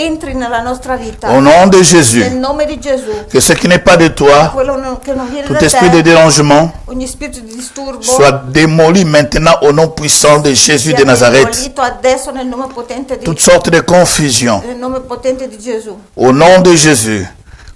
entri nella nostra vita. Au nom de Jésus. Nel nome di Gesù. Que ce qui n'est pas de toi, Che non viene tout da esprit de te, dérangement, ogni spirito di disturbo, soit démoli maintenant au nom puissant de Jésus de Nazareth. demolito adesso nel nome potente di Toutes sortes de confusion. nel nome potente di Gesù. Au nom de Jésus.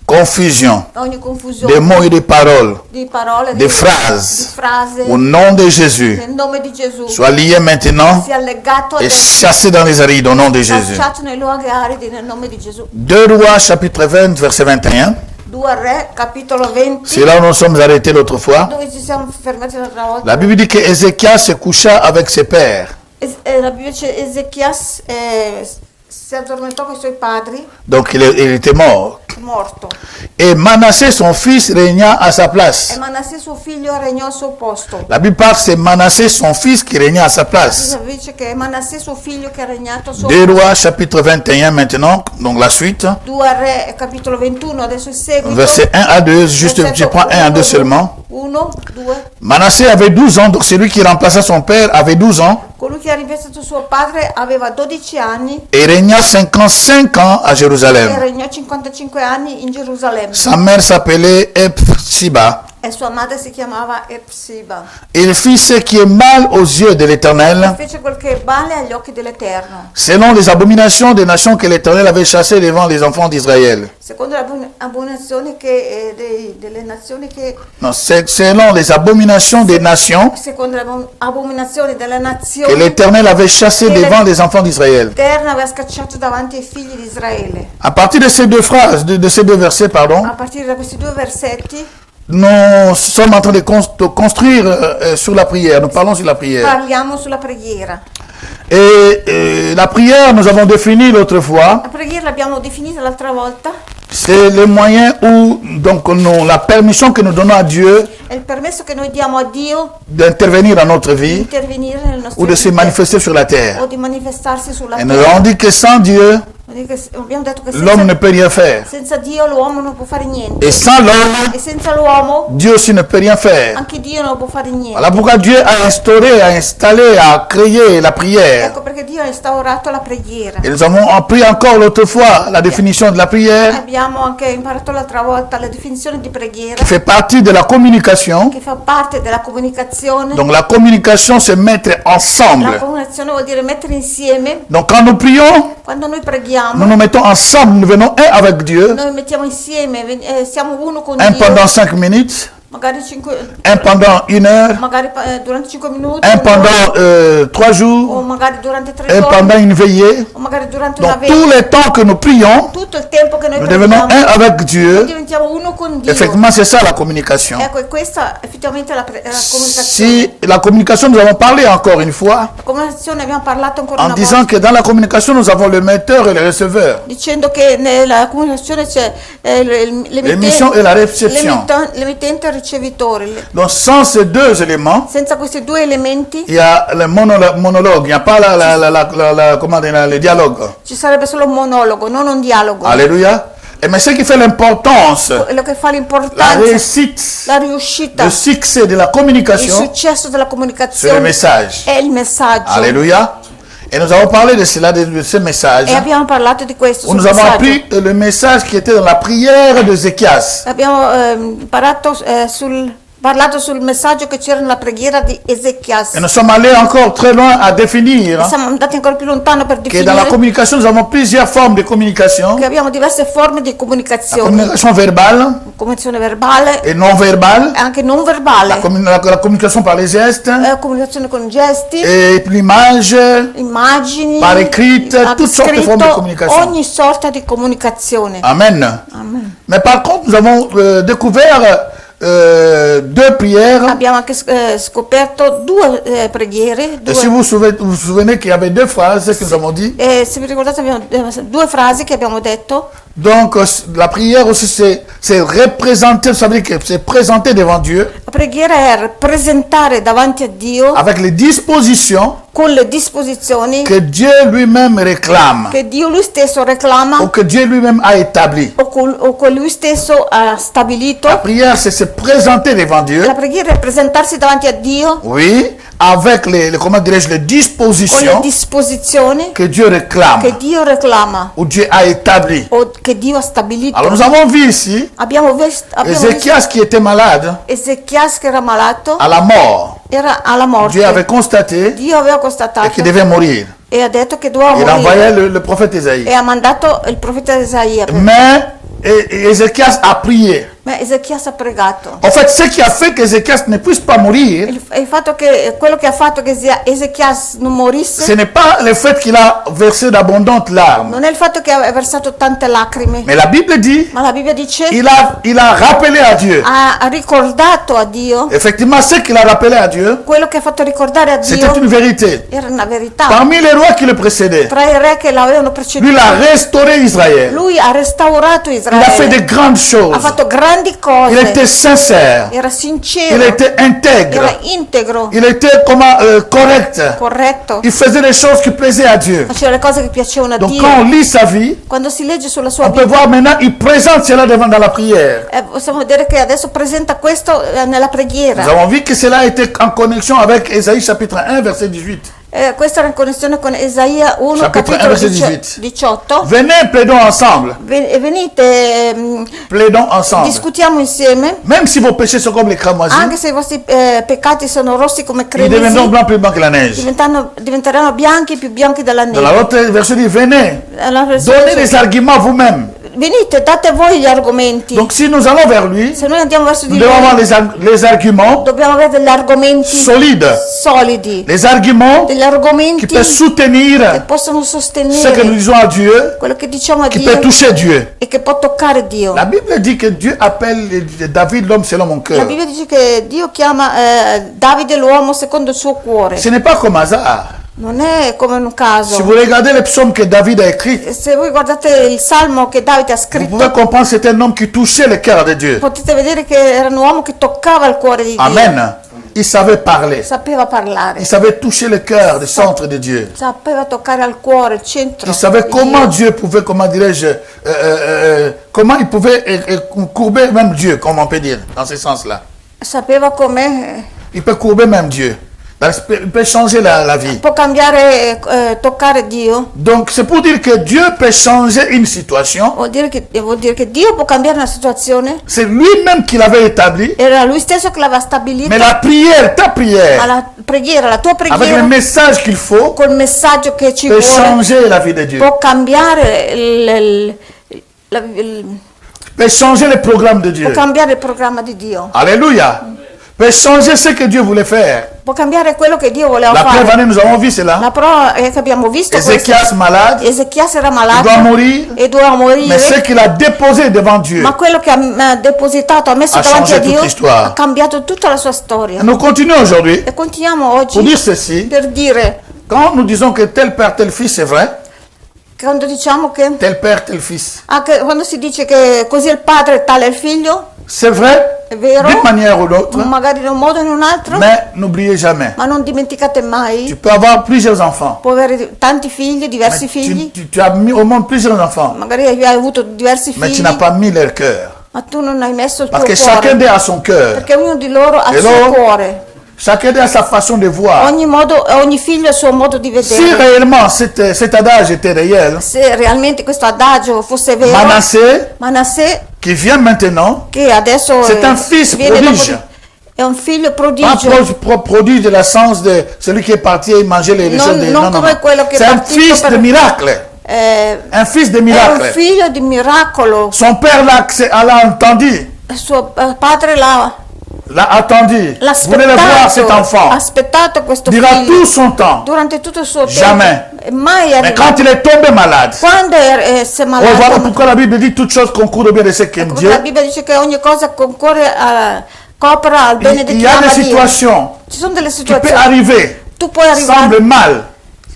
Confusion. Ogni confusione Des mots et des paroles. di parole, Des di phrases. frasi, Au nom de Jésus. nel nome di Gesù. Sois lié maintenant Sia legato et adesso, chassé dans les arides au nom de Jésus. cacciato nei luoghi aridi nel nome di Gesù. 2 Rois chapitre 20 verset 21. 2 Re, capitolo 20, C'est là où nous sommes arrêtés l'autre fois. dove ci siamo fermati l'altra volta. La Bible dit que Ézéchias se coucha avec ses pères. La Bibbia dice Ezechias si addormentò con i suoi padri, Donc il était mort. è morto. Et Manassé, son fils, régna à sa E place. Manassè suo figlio regnò al suo posto. La Bible parle, c'est Manassé, son fils, qui régna à sa place. Dice che è Manassè suo figlio che ha regnato al suo 2 posto. Rois chapitre 21 maintenant, donc la suite. 2 Re, capitolo 21, adesso il seguito. Verset 1 à 2, juste je prends 1 à 2 seulement. 1, 2. Manassé avait 12 ans, donc celui qui remplaça son père avait 12 ans. Colui che ha rinvestito suo padre aveva 12 anni Et régna 55 ans à e Jérusalem. regnò 55 anni in Gerusalemme. Sa mère s'appelait Hephsiba. E sua madre si chiamava Epsiba. Il fit ce qui est mal aux yeux de l'Éternel, Fece quel che è male agli occhi dell'Eterno, selon les abominations des nations que l'Éternel avait chassées devant les enfants d'Israël. secondo l'abominazione che, delle nazioni che, Non, c'est selon les abominations des nations secondo l'abominazione delle que nazioni, l'Éternel avait chassées devant les enfants d'Israël. l'Eterno aveva scacciato davanti ai figli di Israele. À partir de ces deux phrases, de ces deux versets, pardon, A partire da questi due versetti nous sommes en train de construire sur la prière. Nous parlons sur la prière. parliamo sulla preghiera. Et la prière, nous avons défini l'autre fois, La preghiera l'abbiamo definita l'altra volta, c'est le moyen où, donc, la permission que nous donnons à Dieu è il permesso che noi diamo a Dio d'intervenir dans notre di vie intervenire nel nostro ou de se manifester sur la terre. o di manifestarsi sulla Et nous terra. avons dit que sans Dieu, Abbiamo detto che l'homme ne peut rien faire. senza Dio l'uomo non può fare niente. Et sans l'homme, E senza l'uomo Dieu aussi ne peut rien faire. anche Dio non può fare niente. Voilà pourquoi Dieu a instauré, a installé, a créé la prière. Ecco perché Dio ha instaurato la preghiera. Et nous avons appris encore l'autre fois la définition de la prière Abbiamo anche imparato l'altra volta la definizione di preghiera, qui fait partie de la communication. che fa parte della comunicazione. Donc la communication, c'est mettre La ensemble. comunicazione vuol dire mettere insieme. Donc quand nous prions, Quando noi nous preghiamo, nous mettons ensemble, nous venons un avec Dieu, noi mettiamo insieme, siamo uno con un Dio, pendant 5 minutes, magari un pendant 1 heure, magari durante 5 minuti, un pendant 3 o jours, magari durante 3 un giorni, pendant une veillée. o magari durante una Donc tous veglia. les temps que nous prions, Tutto il tempo che noi nous devenons preghiamo, un avec noi Dieu. diventiamo uno con Dio. Effectivement, c'est ça la communication. Ecco, e questa effettivamente è la comunicazione. Si la communication, nous avons parlé encore une fois, La comunicazione abbiamo parlato ancora en una disant volta, que dans la communication, nous avons le et le receveur, dicendo che nella comunicazione c'è l'émission et la réception. l'emittente e il ricevitore. Donc sans ces deux éléments, Senza questi due elementi il y a le monologue, il n'y a pas comment dire, le dialogue. ci sarebbe solo un monologo, non un dialogo. Alléluia. Et mais ce qui fait l'importance, Quello che fa la l'importanza, réussite, la riuscita, le succès de la il communication, successo della c'est le comunicazione message. è il messaggio. Alléluia. Et nous avons parlé de cela, de ce message, E abbiamo parlato di questo, où sul nous avons messaggio. appris le message qui était dans la prière de Ézéchias. Abbiamo parlato sul messaggio che c'era nella preghiera di Ezechias. Et nous sommes allés encore très loin à définir Siamo andati ancora più lontano per que dans la definire communication, nous avons plusieurs formes de communication. che abbiamo diverse forme di La comunicazione. communication verbale Comunicazione verbale et non verbale. e anche non verbale. La communication par les gestes Comunicazione con gesti, et l'image, immagini, par écrite, toutes sortes de formes de scritto, communication. ogni sorta di comunicazione. Amen. Amen. Mais par contre, nous avons découvert deux prières. Abbiamo anche scoperto due preghiere, Et si vous vous souvenez qu'il y avait deux phrases que nous avons dit. se vi ricordate abbiamo due frasi che abbiamo detto. Donc la prière aussi c'est représenter, ça veut dire que c'est présenter devant Dieu La preghiera è presentare davanti a Dio avec les dispositions con le disposizioni que Dieu lui-même réclame che Dio lui stesso reclama ou que Dieu lui-même a établi. o che lui stesso ha stabilito. La prière c'est se présenter devant Dieu, La preghiera è presentarsi davanti a Dio oui, avec comment dirais-je, les con le dispositions disposizioni que Dieu réclame che Dio reclama ou Dieu a établi. o che Dio ha stabilito. Alors nous avons vu ici Abbiamo visto Ézéchias qui était malade Ezechias che era malato, à la mort. era alla morte. Dieu avait constaté Dio aveva et constatato qu'il devait mourir. e ha detto che doveva Il morire envoyait le prophète Isaïe. e ha mandato il profeta Isaia. Mais Ézéchias a prié. Ma Ezechias ha pregato. En fait, ce qui a fait qu'Ézéchias ne puisse pas mourir, Il fatto che quello che ha fatto che Ezechias non morisse ce n'est pas le fait qu'il a versé d'abondantes larmes. non è il fatto che ha versato tante lacrime, Mais la Bible dit, ma la Bibbia dice il a rappelé à Dieu. ha ricordato a Dio Effectivement, ce qu'il a rappelé à Dieu, quello che ha fatto ricordare a c'était Dio une vérité. era una verità. Parmi les rois qui le précédaient, Tra i re che l'avevano lui, preceduto, il a restauré Israël. lui ha restaurato Il a fait de Israele, grandes choses. ha fatto grandi Il cose, était sincère. era Il sincero, était intègre. era integro, Il était correct. corretto, Il faisait des choses qui plaisaient à Dieu. faceva le cose che piacevano a Donc quand on Dio. lit sa vie, Quando si legge sulla sua on peut vita, voir maintenant, il présente cela devant dans la prière. possiamo vedere che adesso presenta questo nella preghiera. Nous avons vu que cela était en connexion avec Ésaïe chapitre 1, verset 18. Questa era in connessione con Isaia 1, Chapitre capitolo 1, verset 18. Venez, plaidons ensemble. Venite, Plaidons ensemble. discutiamo insieme, Même si vos péchés sont comme les cramoisis, anche se i vostri peccati sono rossi come ils deviendront cremisi, blancs plus blancs que la neige. diventeranno bianchi, più bianchi della Dans neve. l'autre verset dit, venez, La versione donnez dice, des arguments vous-même. venite, date voi gli argomenti. Donc si nous allons vers lui, Se noi andiamo verso nous di devons avoir lui, les arguments dobbiamo avere degli argomenti solides. solidi, Les arguments degli qui argomenti peuvent che soutenir possono ce que nous sostenere disons à Dieu, quello che diciamo a qui Dio peut toucher Dieu. e che può toccare Dio. La Bible dit que Dieu appelle David l'homme selon mon La cœur. Bibbia dice che Dio chiama Davide l'uomo secondo il suo cuore. Ce n'est pas comme hasard. Non è come un caso. Si vous regardez les psaumes que David a écrits, Se voi guardate il salmo che Davide ha vous scritto, pouvez comprendre que c'est un homme qui touchait le cœur de Dieu. potete vedere che era un uomo che toccava il cuore di Dio. Amen. Il savait parler. Sapeva parlare, Il savait toucher le cœur, le centre de Dieu. sapeva toccare al cuore, il centro. Il savait di comment Dio. Dieu pouvait, comment dirais-je, comment il pouvait courber même Dieu, comme on peut dire, dans ce sens-là. Sapeva come Il peut courber même Dieu. Il peut changer la vie. può cambiare, toccare Dio. Donc c'est pour dire que Dieu peut changer une situation. Vuol dire che Dio può cambiare una situazione. C'est lui-même qui l'avait établi. Era lui stesso che l'aveva stabilita. Mais la prière, ta Ma prière, la preghiera, la tua avec preghiera, le message qu'il faut, col messaggio che ci peut vuole, changer la vie de Dieu. può cambiare Peut changer le programme de può Dieu. cambiare il programma di Dio, Alléluia. Peut changer ce que Dieu voulait faire. può cambiare quello che Dio voleva La preuve fare. année, nous avons vu cela. La prova è che abbiamo visto questo. Ézéchias malade, Ezechias era il malato doit mourir. e doveva Mais ce morire, qu'il a déposé devant Dieu, ma quello che ha depositato, ha messo Ha davanti a changé Dio, toute l'histoire. ha cambiato tutta la sua storia. nous continuons aujourd'hui E continuiamo pour oggi dire ceci. per dire, Quand nous disons que tel père, tel fils, c'est vrai, quando diciamo che, tel père, tel fils, anche quando si dice che così il padre tale è il figlio, c'est vrai è vero, d'une manière ou d'autre, magari in un modo o in un altro, mais n'oubliez jamais, ma non dimenticate tu mai, peux avoir plusieurs enfants, può avere tanti figli, mais diversi figli, tu as mis au monde plusieurs enfants, magari hai avuto diversi mais tu figli, n'as pas mis leur cœur. ma tu non hai messo il tuo Parce que chacun cuore, d'eux a son cœur, perché ognuno di loro ha il E suo loro? cuore, chacun d'eux a sa façon de voir. ogni figlio ha il suo modo di Si vedere. réellement cet adage était réel, Se realmente questo adagio fosse vero, Manassé, Manassè, qui vient maintenant, che adesso C'est un fils viene prodige. è un figlio pas prodigio, prodige de la sens de celui qui est parti et manger les Non- choses de... non come quello che è C'est un partito fils per- de miracle. Un fils de è un miracle. figlio di miracolo. Son père l'a entendu. Suo padre l'ha L'a attendu. Voulait le voir cet aspettato, enfant. ha aspettato questo Durant figlio tout son temps. durante tutto il suo Jamais. tempo. E mai è Mais arrivato. quand il est tombé malade, Quando si è on voit malato, pourquoi la Bible dit toutes choses concourent au bien de ceux qui aiment la Dieu. Bibbia dice che ogni cosa concorre copre al bene di Il chi y a ama des Dio. situations Ci sono delle qui peuvent situazioni, arriver, tu puoi arrivare, semblent mal,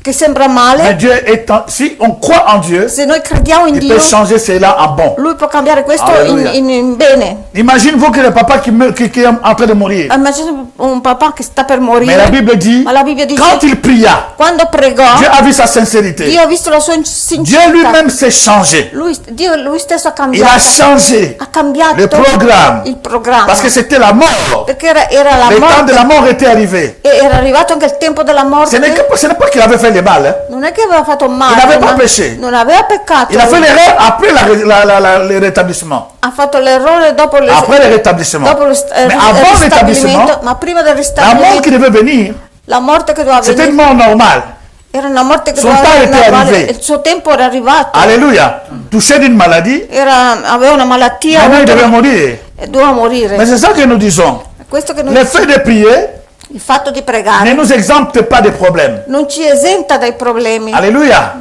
che sembra Mais male, Dieu est si on croit en Dieu, se noi crediamo in il Dio, peut changer cela en bon. Lui può cambiare questo Alleluia. in bene. Imagine-vous que le papa qui est en train de mourir. Immagina un papà che sta per Mais la morire, Bible dit, ma la Bibbia dice, quand il pria, quando pregò, Dieu a vu sa sincérité. Dio ha visto la sua Dieu sincerità. lui-même s'est changé. Lui stesso ha Il a cambiato. changé Ha cambiato le programme. il programma. Parce que c'était la mort. Perché era la Le temps de la morte. mort était arrivé. E era arrivato anche il tempo della Ce n'est morte. pas qu'il avait fait le mal. Hein. Non è che aveva fatto male, Il n'avait pas ma péché. non aveva peccato. Il a fait l'erreur après le rétablissement. Ha fatto l'errore dopo Après le rétablissement. dopo Mais avant le rétablissement, ma prima del la mort ristabilimento, qui devait venir, la morte che doveva c'était une venire mort normale. era una morte che Son doveva temps venire était normale. arrivé. Il suo tempo era arrivato. Alléluia. Touché d'une maladie, Aveva una malattia, maintenant il devait mourir. e doveva morire. Mais c'est ça que nous disons. Questo che noi Le fait de prier il fatto di ne pregare nous exempte pas des problèmes. non ci esenta dai problemi. Alléluia.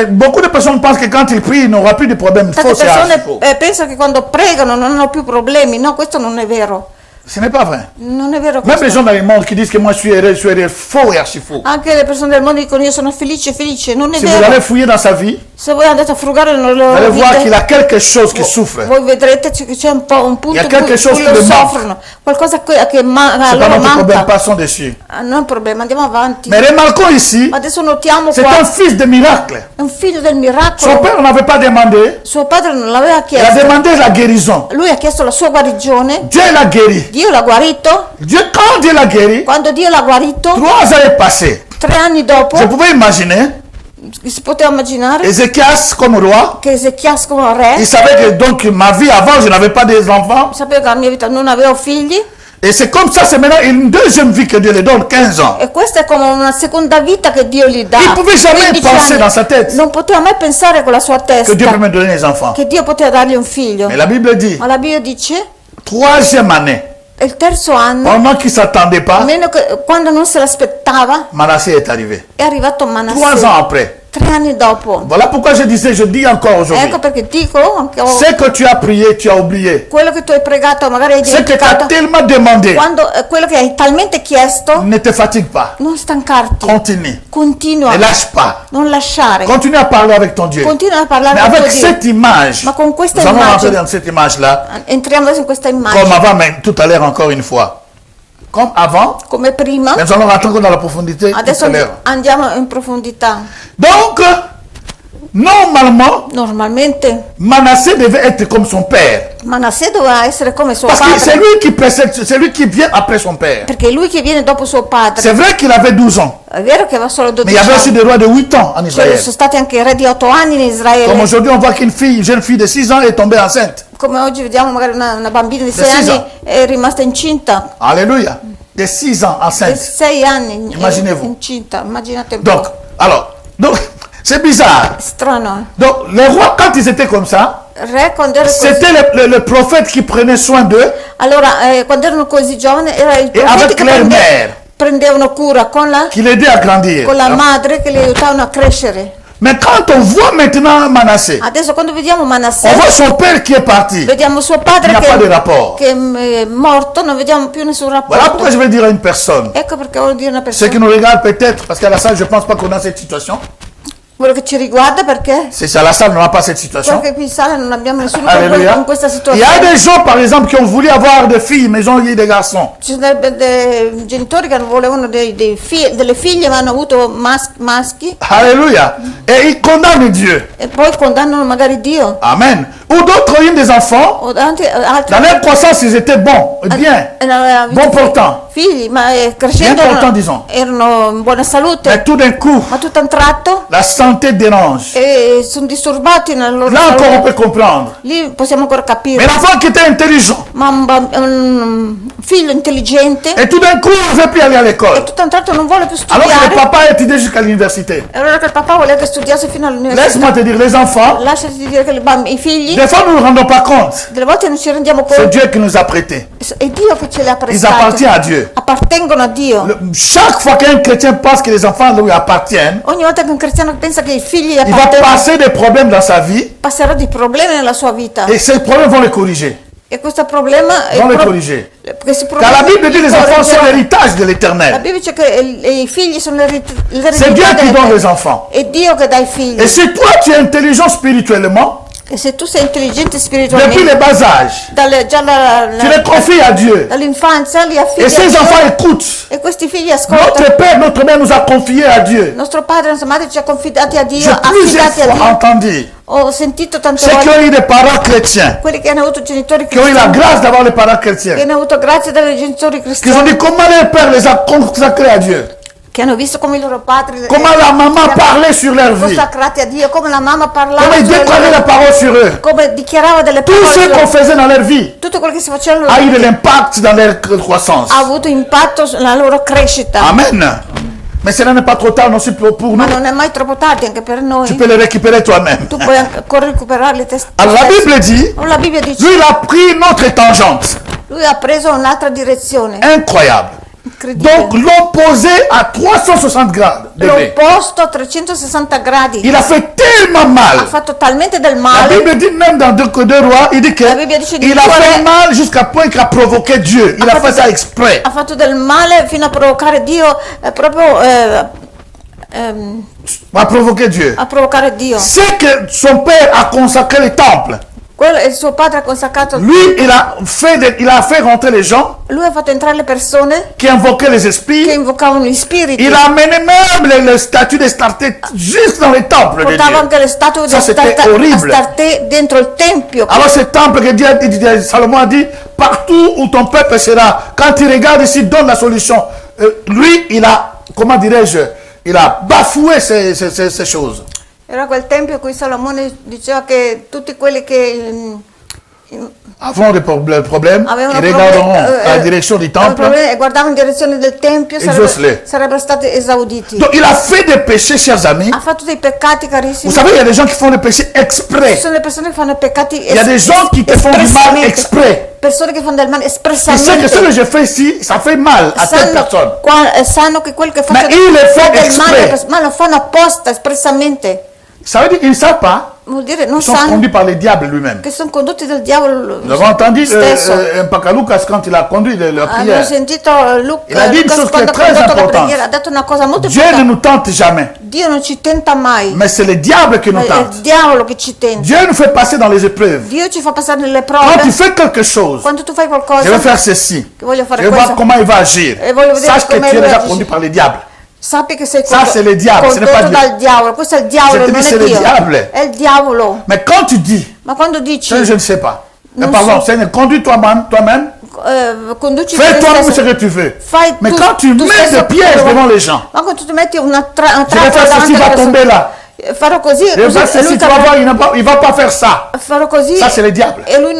Beaucoup de personnes pensent que quand ils prient, ils n'auront plus de problèmes. Tante Faux, c'est persone faux. pensano che quando pregano non hanno più problemi. No, questo non è vero. Ce n'est pas vrai. Non è vero Même questo. les gens dans le monde qui disent que moi je suis heureux, faux et archi faux. Anche le persone del mondo dicono io sono felice, felice. Non è Si vous vero. allez fouiller dans sa vie, Se voi andate a frugare nelle vous loro allez voir qu'il vite, a quelque chose qui souffre. voi vedrete che c'è un po' un punto Il y a in quelque cui chose loro qui le manque. soffrono. Qualcosa che a C'est pas loro notre problème, manca. passons dessus. Non è un problema, andiamo avanti. Mais remarquons ici, Ma adesso notiamo c'est qua, un fils de miracle. è un figlio del Son miracolo. père n'avait pas demandé, Suo padre non l'aveva il a chiesto. demandé la guérison. Lui ha chiesto la sua guarigione. Dieu l'a guéri. Dio l'ha guarito. Quand Dieu l'a guéri, Quando Dio l'ha guarito, 3 années passées. 3 anni dopo, Je pouvais imaginer, si poteva immaginare Ézéchias comme roi, che Ezechias come il re, savait que donc ma vie avant, je n'avais pas des enfants. sapeva che la mia vita non avevo figli, Et c'est comme ça, c'est maintenant une deuxième vie que Dieu lui donne, 15 ans. e questa è come una seconda vita che Dio gli dà. Il pouvait jamais 15 penser anni. dans sa tête Non poteva mai pensare con la sua que Dieu peut testa me donner des enfants. che Dio poteva dargli un figlio. Mais la Bible dit, Ma la Bibbia dice, 3e année, il terzo anno, pendant qu'il ne s'attendait pas, almeno quando non se l'aspettava, Manassé est arrivé. è arrivato 3 ans Manasseh. après. 3 anni dopo. Voilà pourquoi je dis encore aujourd'hui. Ecco perché dico, anche Ce que tu as prié, tu as oublié. quello che tu hai pregato, magari hai Ce que tu as dimenticato, tellement demandé, quando quello che hai talmente chiesto, ne te fatigue pas. non stancarti, Continue. continua, Ne lâche pas. non lasciare, Continue à parler avec ton Dieu. continua a parlare Mais con tuo avec Dio. cette image, Ma con questa nous allons rentrer immagine, dans cette image-là, entriamo adesso in questa comme immagine, avant, mais tout à l'heure encore une fois. Comme avant, come prima, mais nous allons rentrer encore dans la profondité tout adesso à l'heure. andiamo in profondità. Donc, normalement, Normalmente Manassé devait être comme son père. Manasseh doveva essere come suo Parce que c'est padre, lui qui précède, c'est lui qui vient après son père. perché è lui che viene dopo suo padre. C'est vrai qu'il avait 12 ans, È vero che aveva solo mais 12 il y avait aussi anni, des rois de 8 ans en ci Israël. sono stati anche re di 8 anni in Comme Israele. aujourd'hui, on voit qu'une fille, une jeune fille de 6 ans est tombée enceinte. Come oggi vediamo magari una bambina di 6 6 anni anni. è rimasta incinta. Alléluia. De 6 ans Di enceinte. 6 anni Immaginez-vous. incinta, immaginate un Donc, po'. alors, donc, c'est bizarre. Strano. Donc, les rois, quand ils étaient comme ça, Re quando era così, c'était le prophète qui prenait soin d'eux. allora quando erano così giovani era il E profeta avec che leur mère. prendevano cura con la Qui l'aidait à grandir. madre che li aiutavano a crescere. Mais quand on voit maintenant Manassé, Adesso quando vediamo on Manasseh, voit son père qui est parti. vediamo suo Il padre n'y a pas de rapport. che è morto, non vediamo più nessun Voilà rapporto. pourquoi je vais dire à une personne, Ecco perché voglio dire a una ceux qui persona, nous regardent peut-être, parce qu'à la salle, je ne pense pas qu'on a cette situation. quello che ci riguarda perché C'est à la salle, on n'a pas cette situation. perché qui in sala non abbiamo nessuno Alléluia. con questa Il y a situazione. des gens, par exemple, qui ont voulu avoir des filles, mais ils ont eu des garçons. Ci sono dei genitori che volevano delle figlie ma hanno avuto maschi Alléluia. Et ils condamnent Dieu. e poi condannano magari Dio. Amen. Ou d'autres ont eu des enfants. O altri Dans leur croissance, ils étaient bons, bien, bon portant. figli, ma crescendo Bien portant, disons. erano in buona salute, Mais tout d'un coup, ma tutto a un tratto la santé dérange. sono disturbati nella loro Là encore, on salute. peut comprendre. Lì possiamo ancora Mais capire. l'enfant qui était intelligent, Ma un figlio intelligente et tout d'un coup, il ne veut plus aller à e l'école. tutto a un tratto non vuole più Alors que le studiare. papa a étudié jusqu'à l'université. E allora che il papà voleva che studiasse fino all'università. Laisse-moi te dire, les enfants, Lasciati dire che i figli, des fois, nous ne nous rendons pas compte. delle volte non ci rendiamo C'est conto, Dieu qui nous a prêtés. è Dio che ce li ha Ils appartiennent prestati. à Dieu. Appartengono a Dio. Chaque fois qu'un chrétien pense que les enfants lui appartiennent, Ogni volta che un cristiano pensa che i figli gli il va appartengono, passer des problèmes dans sa vie passerà di problemi nella sua vita et ces problèmes vont le corriger. E questo problema vont le corriger. questi Car la problemi Bible dit que les enfants sont l'héritage de La l'éternel. Bibbia dice che i figli sono C'est Dieu qui donne les l'eredità enfants. è Dio che dà i figli. Et si toi tu es intelligent spirituellement, E se tu sei intelligente depuis spiritualmente, les bas âges, tu les confies à Dieu. dall'infanzia li affidi Et a ces Dio, enfants écoutent. e questi figli ascoltano. Notre Père, notre Mère nous a confiés à Dieu. Nostro padre e nostra madre ci ha confidati a Dio, J'ai plusieurs affidati a fois Dio. entendu Ho sentito tante ceux qui volte ont eu des parents chrétiens, quelli che hanno avuto genitori qui ont eu la cristiani, grâce d'avoir les parents che chrétiens, hanno avuto grazia dai genitori qui ont cristiani, dit comment leur père les a consacrés à Dieu, che hanno visto come i loro padri comment la maman parlait sur leur vie, consacrati a Dio, come la mamma parlava, comment ils sulle déclaraient la loro- parole sur eux. come dichiarava delle Tout ce qu'on parole, faisait dans leur vie tutto quello che si faceva a eu de l'impact dans leur croissance. ha avuto impatto sulla loro crescita. Amen. Mais cela n'est pas trop tard non plus pour nous. Ma non è mai troppo tardi anche per Tu noi. peux les récupérer toi-même. Tu puoi ancora recuperarli te Alors la stesso. Bible dit, La Bibbia dice, lui il a pris une autre tangente. lui ha preso un'altra direzione. Incroyable. Incredibile. Donc l'opposé à 360 grades. degrés. L'opposto a 360 gradi. Il a fait tellement Ha mal. fatto talmente del La male. Bible dit même dans 2 rois, il dit La Bibbia dice di qu'il a cuore- fait mal jusqu'à point qu'il a provoqué Dieu. Il a fait ça exprès. Ha fatto del male fino a provocare Dio, proprio A provoqué Dieu. a provocare Dio. C'est que son père a consacré le temple. Quello il suo padre ha consacrato. Lui, il a fait rentrer les gens Lui ha fatto entrare le persone qui invoquaient les che esprits. invocavano gli spiriti. Il a amené même le statut de Starté juste dans le temple de Portava Dieu. anche le statue Ça, di c'était horrible. Astarte dentro il tempio. Alors ce temple que Dieu a dit, Salomon a dit, partout où ton peuple sera, quand il regarde ici, donne la solution. Lui, il a, comment dirais-je, il a bafoué ces choses. Era quel tempio in cui Salomone diceva che tutti quelli che Avant des problèmes, avevano ils regarderont la direction du avevano temple. problemi e guardavano in direzione del tempio Exauce-les. sarebbero stati esauditi. Donc il a fait des péchés, chers amis. Ha fatto dei peccati Vous carissimi. savez, il y a des gens qui font des péchés exprès. Ci sono le persone che fanno i peccati Il y a des gens qui te font du mal espressamente. exprès. Persone che fanno del male Ils savent que ce espressamente. que je fais ici, ça fait mal à telle personne. Sanno che quello che Ma fanno il le fait del male, exprès. ma lo fanno apposta, espressamente. Ça veut dire qu'ils ne savent pas. Vuol dire non Ils sont sanno conduits par le diable lui-même. che sono condotti dal diavolo Nous avons entendu stesso. Mpaka-Lucas quand il a conduit la Hanno prière. sentito Il a dit une Lucas chose qui est quando ha très condotto la importante. preghiera, ha detto una cosa molto Dieu ne importante. nous tente jamais, Dio non ci tenta mai, mais c'est le diable qui nous ma è il tente. diavolo che ci tenta. Dieu nous fait passer dans les épreuves. Dio ci fa passare nelle Quand tu prove. fais quelque chose, Quando tu fai je vais qualcosa, faire ceci. che voglio Je fare vais voir questo, comment il va agir. E voglio vedere Sache que come tu es lui déjà agisce. conduit par le diable. sappi che sei Ça, c'est le diable, ce n'est pas condotto Dieu. dal diavolo. Questo è il diavolo, Je te non dis, è c'est le Dio. diable. È il diavolo. Mais quand tu dis, Ma quando dici, je ne sais pas. Non Pardon, so. Seigneur, conduis toi-même. conduci Fais te toi-même stesso. ce que tu veux. Fai Mais tu- quand tu tu mets stesso des pièges quello- devant les gens, Ma quando tu metti una je vais trappola faire davanti ceci, il alle va persone, tomber là. farò così, Je vais faire così, e ceci, lui tu vas cadrà. voir, il va pas faire ça. Farò così Ça, c'est le diable. e lui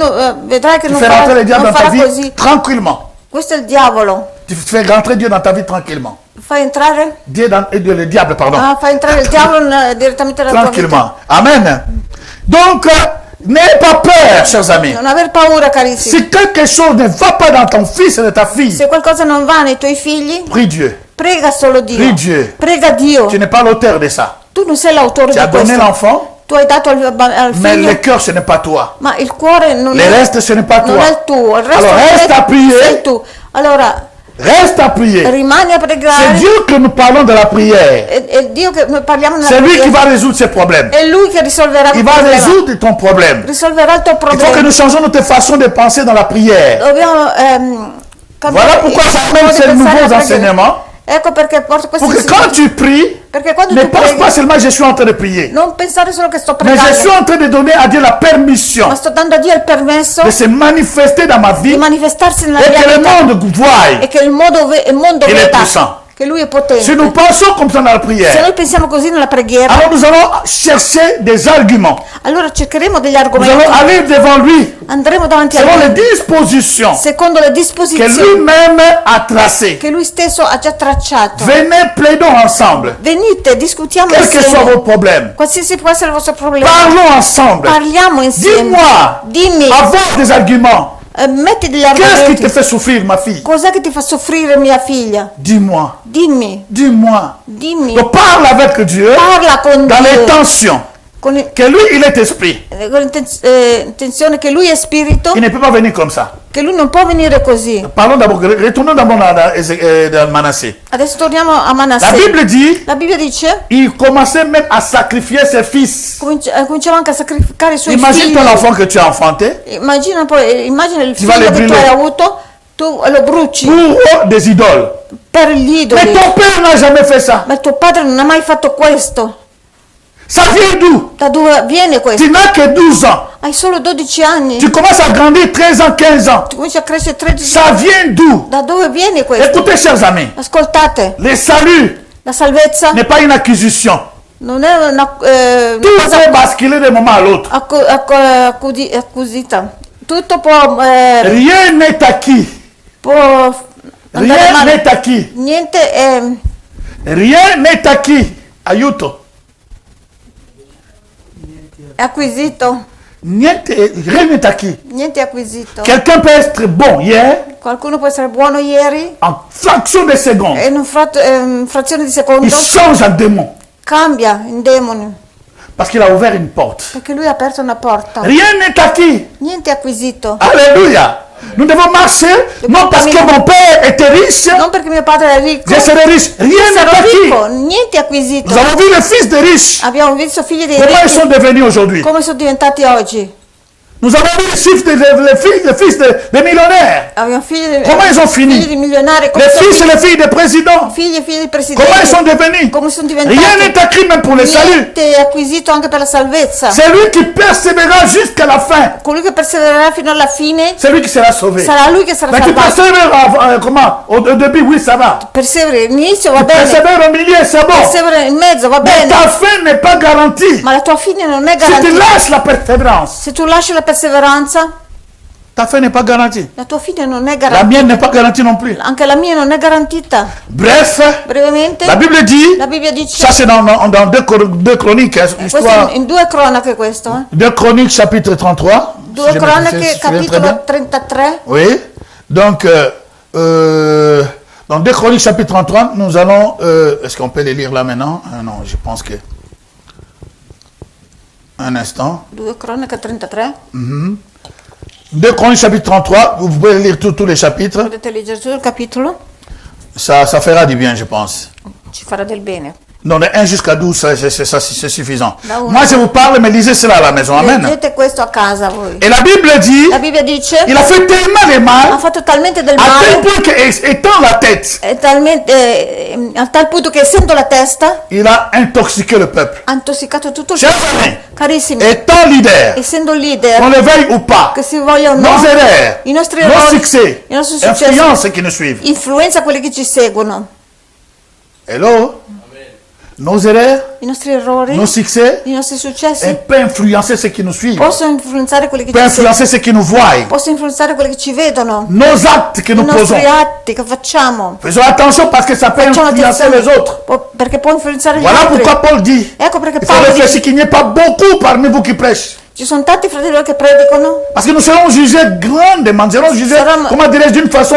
vedrai che Tu non fais rentrer le diable non dans ta farà vie così. tranquillement. Questo è il diavolo. Tu fais rentrer Dieu dans ta vie tranquillement. Fai entrare, Le diable, pardon. fai entrare il diavolo direttamente nella tua vita. Tranquillement. Amen. Donc, n'aie pas peur, chers amis. Non aver paura, carissimi. Si quelque chose ne va pas dans ton fils et dans ta fille, Se qualcosa non va nei tuoi figli, prie Dieu. prega solo Dio. Prie Dieu. Prega Dio. Tu n'es pas l'auteur de ça. Tu non sei l'autore Tu di as donné questo. l'enfant, Tu hai dato al mais figlio, le cœur, ce n'est pas toi. ma il cuore non Le reste, ce n'est pas non toi. è il tuo. Il resto Alors, non reste è- à prier. sei tu. Allora, Reste à prier. rimani a C'est pregare. Dieu que nous parlons de la prière. È Dio che noi parliamo nella C'est lui qui preghiera. va résoudre ces problèmes. È Lui che risolverà Il il va problema. résoudre ton problème. Risolverà il tuo Il faut que problema. nous changions notre façon de penser dans la prière. Dobbiamo cambiare Voilà pourquoi il j'amène modo di ces pensare nouveaux alla preghiera. enseignements. Ecco perché porto questi Pour que quand insegnamenti. tu pries, Perché quando ne tu pense preghi, pas seulement je suis en train de prier. non pensare solo che sto Mais je suis pregando, en train de donner à Dieu la permission ma sto dando a Dio il permesso de se manifester dans ma di vie manifestarsi nella et mia que le vita monde voie. e che il mondo Il est veda puissant. che Lui è potente. Si nous pensons comme ça dans la Se prière, noi pensiamo così nella preghiera, alors nous allons chercher des arguments. allora cercheremo degli Nous argomenti, allons aller devant lui andremo davanti a selon les Lui dispositions secondo le que disposizioni lui-même a tracées. che Lui stesso ha già tracciato. Venez, plaidons ensemble. Venite, discutiamo Quel que soit insieme. vos problèmes, Qualsiasi può essere il vostro problema, parlons ensemble. parliamo insieme. Dis-moi, Dimmi, avoir des arguments. metti degli Qu'est-ce qui te argomenti. fait souffrir, ma fille? Cos'è che ti fa soffrire mia figlia? Dis-moi, Dimmi, dis-moi. dimmi. Donc parle avec Dieu Parla con dans les Dio tensions. que lui, il est esprit. con l'intenzione che lui è spirito, Il ne peut pas venir comme ça. che lui non può venire così. Parlons d'abord, retournons d'abord dans Manassé. Adesso torniamo a La Manassè. Bible dit, La Bibbia dice, il commençait même à sacrifier ses fils. cominciava anche a sacrificare i suoi Imagine figli. ton enfant que tu as enfanté Immagina il Ti va figlio le che tu brûler. hai avuto, tu lo bruci pour des idoles. per gli Mais idoli. ton père n'a jamais fait ça. Ma tuo padre non ha mai fatto questo. Ça vient d'où? Da dove viene questo? Tu n'as que 12 ans. Hai solo 12 anni. Tu commences à grandir 13 ans, 15 ans. Tu cominci a crescere 13 Ça anni. vient d'où? Da dove viene questo? Écoutez, chers amis, Ascoltate, le salut la salvezza n'est pas une acquisition. non è una Tout cosa peut basculer d'un moment à l'autre. acquisita. Tutto può Rien n'est acquis. andare Rien male. n'est acquis. Niente è Rien n'est acquis. Aiuto. acquisito. Rien n'est acquis. Niente è acquisito. Quelqu'un peut être bon hier, Qualcuno può essere buono ieri en fraction de seconde. e in frazione di secondo Il change en démon. cambia in demone Parce qu'il a ouvert une porte. perché lui ha aperto una porta. Rien n'est acquis. Niente è acquisito. Alléluia. Nous devons marcher, non parce que mon père était riche, Non perché mio padre è ricco, je serai riche. Rien sarò n'est ricco, acquis. niente è acquisito. Nous avons vu les fils de riches. Abbiamo visto figli dei Comment ils ricchi sont devenus aujourd'hui? come sono diventati oggi. Nous avons vu les fils des millionnaires. Abbiamo figli, Come ils ont fini? figli di milionari, come Les sono fils et les filles des présidents. figli e figli di Comment ils presidenti, sont devenus? come sono diventati. Rien n'est acquis même pour le salut. Niente è acquisito anche per la salvezza. C'est lui qui persévérera jusqu'à la fin. Colui che persevererà fino alla fine C'est lui qui sera sauvé. sarà lui che sarà Mais tu salvato. persévères comment? Au début, oui, ça va. Perseveri all'inizio va Tu bene, persévères au milieu, c'est bon. perseveri in mezzo va Mais bene, ta fin n'est pas garantie. ma la tua fine non è Si tu garantita. lâches la persévérance, Se tu lasci la perseveranza, ta fin n'est pas garantie. la tua fine non è La garantita. mienne n'est pas garantie non plus. Anche la mia non è garantita. Bref, Brevemente, la Bible dit, la Bibbia dice, ça c'est dans deux chroniques, hein, questo histoire, in 2 cronache questo, 2 chroniques chapitre 33. 2 si je me cronache souviens très bien. capitolo 33, Oui, donc dans 2 chroniques chapitre 33, nous allons, est-ce qu'on peut les lire là maintenant? Non, je pense que, un instant. 2 cronache 33, 2 chroniques chapitre 33, vous pouvez lire tous les chapitres, potete leggere tutto il capitolo, ça fera du bien je pense. ci farà del bene. Non, de 1 jusqu'à 12, c'est suffisant. Da uno. Moi, je vous parle, mais lisez cela à la maison. Amen. Leggete questo a casa voi. Et la Bible dit, La Bibbia dice, il a fait tellement de ha mal, fatto talmente del à tel male, point qu'étant la tête, a tal punto che essendo la testa, il a intoxiqué le peuple. ha intossicato tutto il Chers popolo. amis, Carissimi, étant leader, essendo qu'on leader, le veuille ou pas, che si voglia o no, nos erreurs, i nostri nos errori, succès, i nostri successi, influencent ceux qui nous suivent. influenza quelli che ci seguono. Hello? Nos erreurs, I nostri errori, nos succès, i nostri successi peut influencer ceux qui nous suivent, possono influenzare quelli che peut ci seguono, influencer ceux qui nous voient, possono influenzare quelli che ci vedono, nos actes que i nous posons. nostri atti che facciamo. Faisons attention parce que ça peut Facciamo influencer attenzione, les autres. perché può influenzare gli Voilà altri. pourquoi Paul dit, Ecco perché il faut Paolo réfléchir dice, qu'il n'y ait pas beaucoup parmi vous qui prêchent. ci sono tanti fratelli che predicano, Parce que nous serons jugés grandement, nous serons jugés, Saranno- comment dirais-je, d'une façon,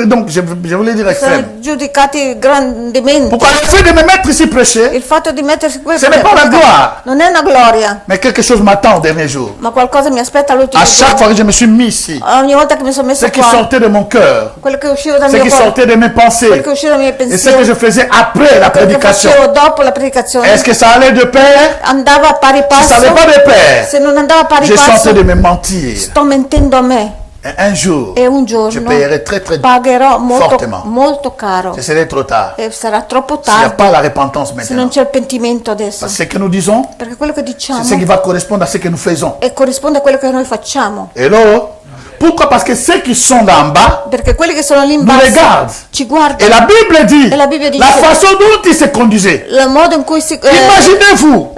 donc je voulais dire extrême. sono giudicati grandemente. Pourquoi le fait de me mettre ici prêcher, Il fatto di mettersi qui ce n'est pas la gloire, non è una gloria, mais quelque chose m'attend au dernier jour. ma qualcosa mi aspetta all'ultimo À chaque giorno. fois que je me suis mis ici, Ogni volta che mi sono messo ce qui qua, sortait de mon cœur, quello che usciva dal ce mio qui cuore, sortait de mes quello pensées, che usciva dai miei et ce que pensieri, je faisais après la quello che prédication, facevo dopo la predicazione, est-ce que ça allait de pair? andava a pari Si ça passo. n'allait pas de pair, Se non andava a pari j'ai passo, tenté de me mentir. sto mentendo a me. Et un jour, E un je giorno paierai très très pagherò molto, fortement. molto caro. Ce serait trop tard. E sarà troppo S'il n'y a tardi pas la repentance se non maintenant. c'è il pentimento adesso. Parce que ce que nous disons, Perché quello che diciamo c'est ce qui va correspondre à ce que nous faisons. e corrisponde a quello che noi facciamo. Hello? Pourquoi? Parce que ceux qui sont là en bas Perché quelli che sono lì in nous basso regardent. ci Et guardano. la Bible dit, E la Bibbia dice- la façon dont ils se conduisaient. Il modo in cui si Imaginez-vous,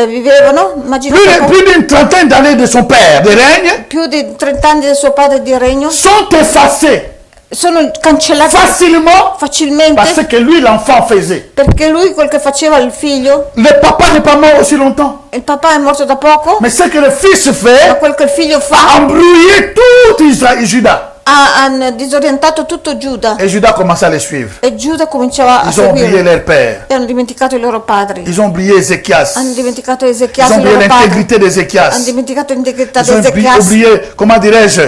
vivevano, immaginate plus d'une trentaine d'années de son père de règne più di 30 anni del suo padre di regno sont effacés sono cancellati facilement facilmente parce que lui, l'enfant, faisait. perché lui quel che faceva il figlio, Le papa n'est pas mort aussi longtemps. il papà è morto da poco, Mais ce que le fils ma fait quel che il figlio a fa embrouillé tout Juda. ha disorientato tutto Giuda Et Judas commençait à les suivre. e Giuda cominciava a Ils ont oublié seguire leur père. e hanno dimenticato i loro padri, Ils ont oublié Ézéchias. hanno dimenticato Ils Ezechias, ont i oublié loro padri, l'intégrité d'Ézéchias. hanno dimenticato l'integrità di Ils ont Ezechias, oublié, comment dirais-je,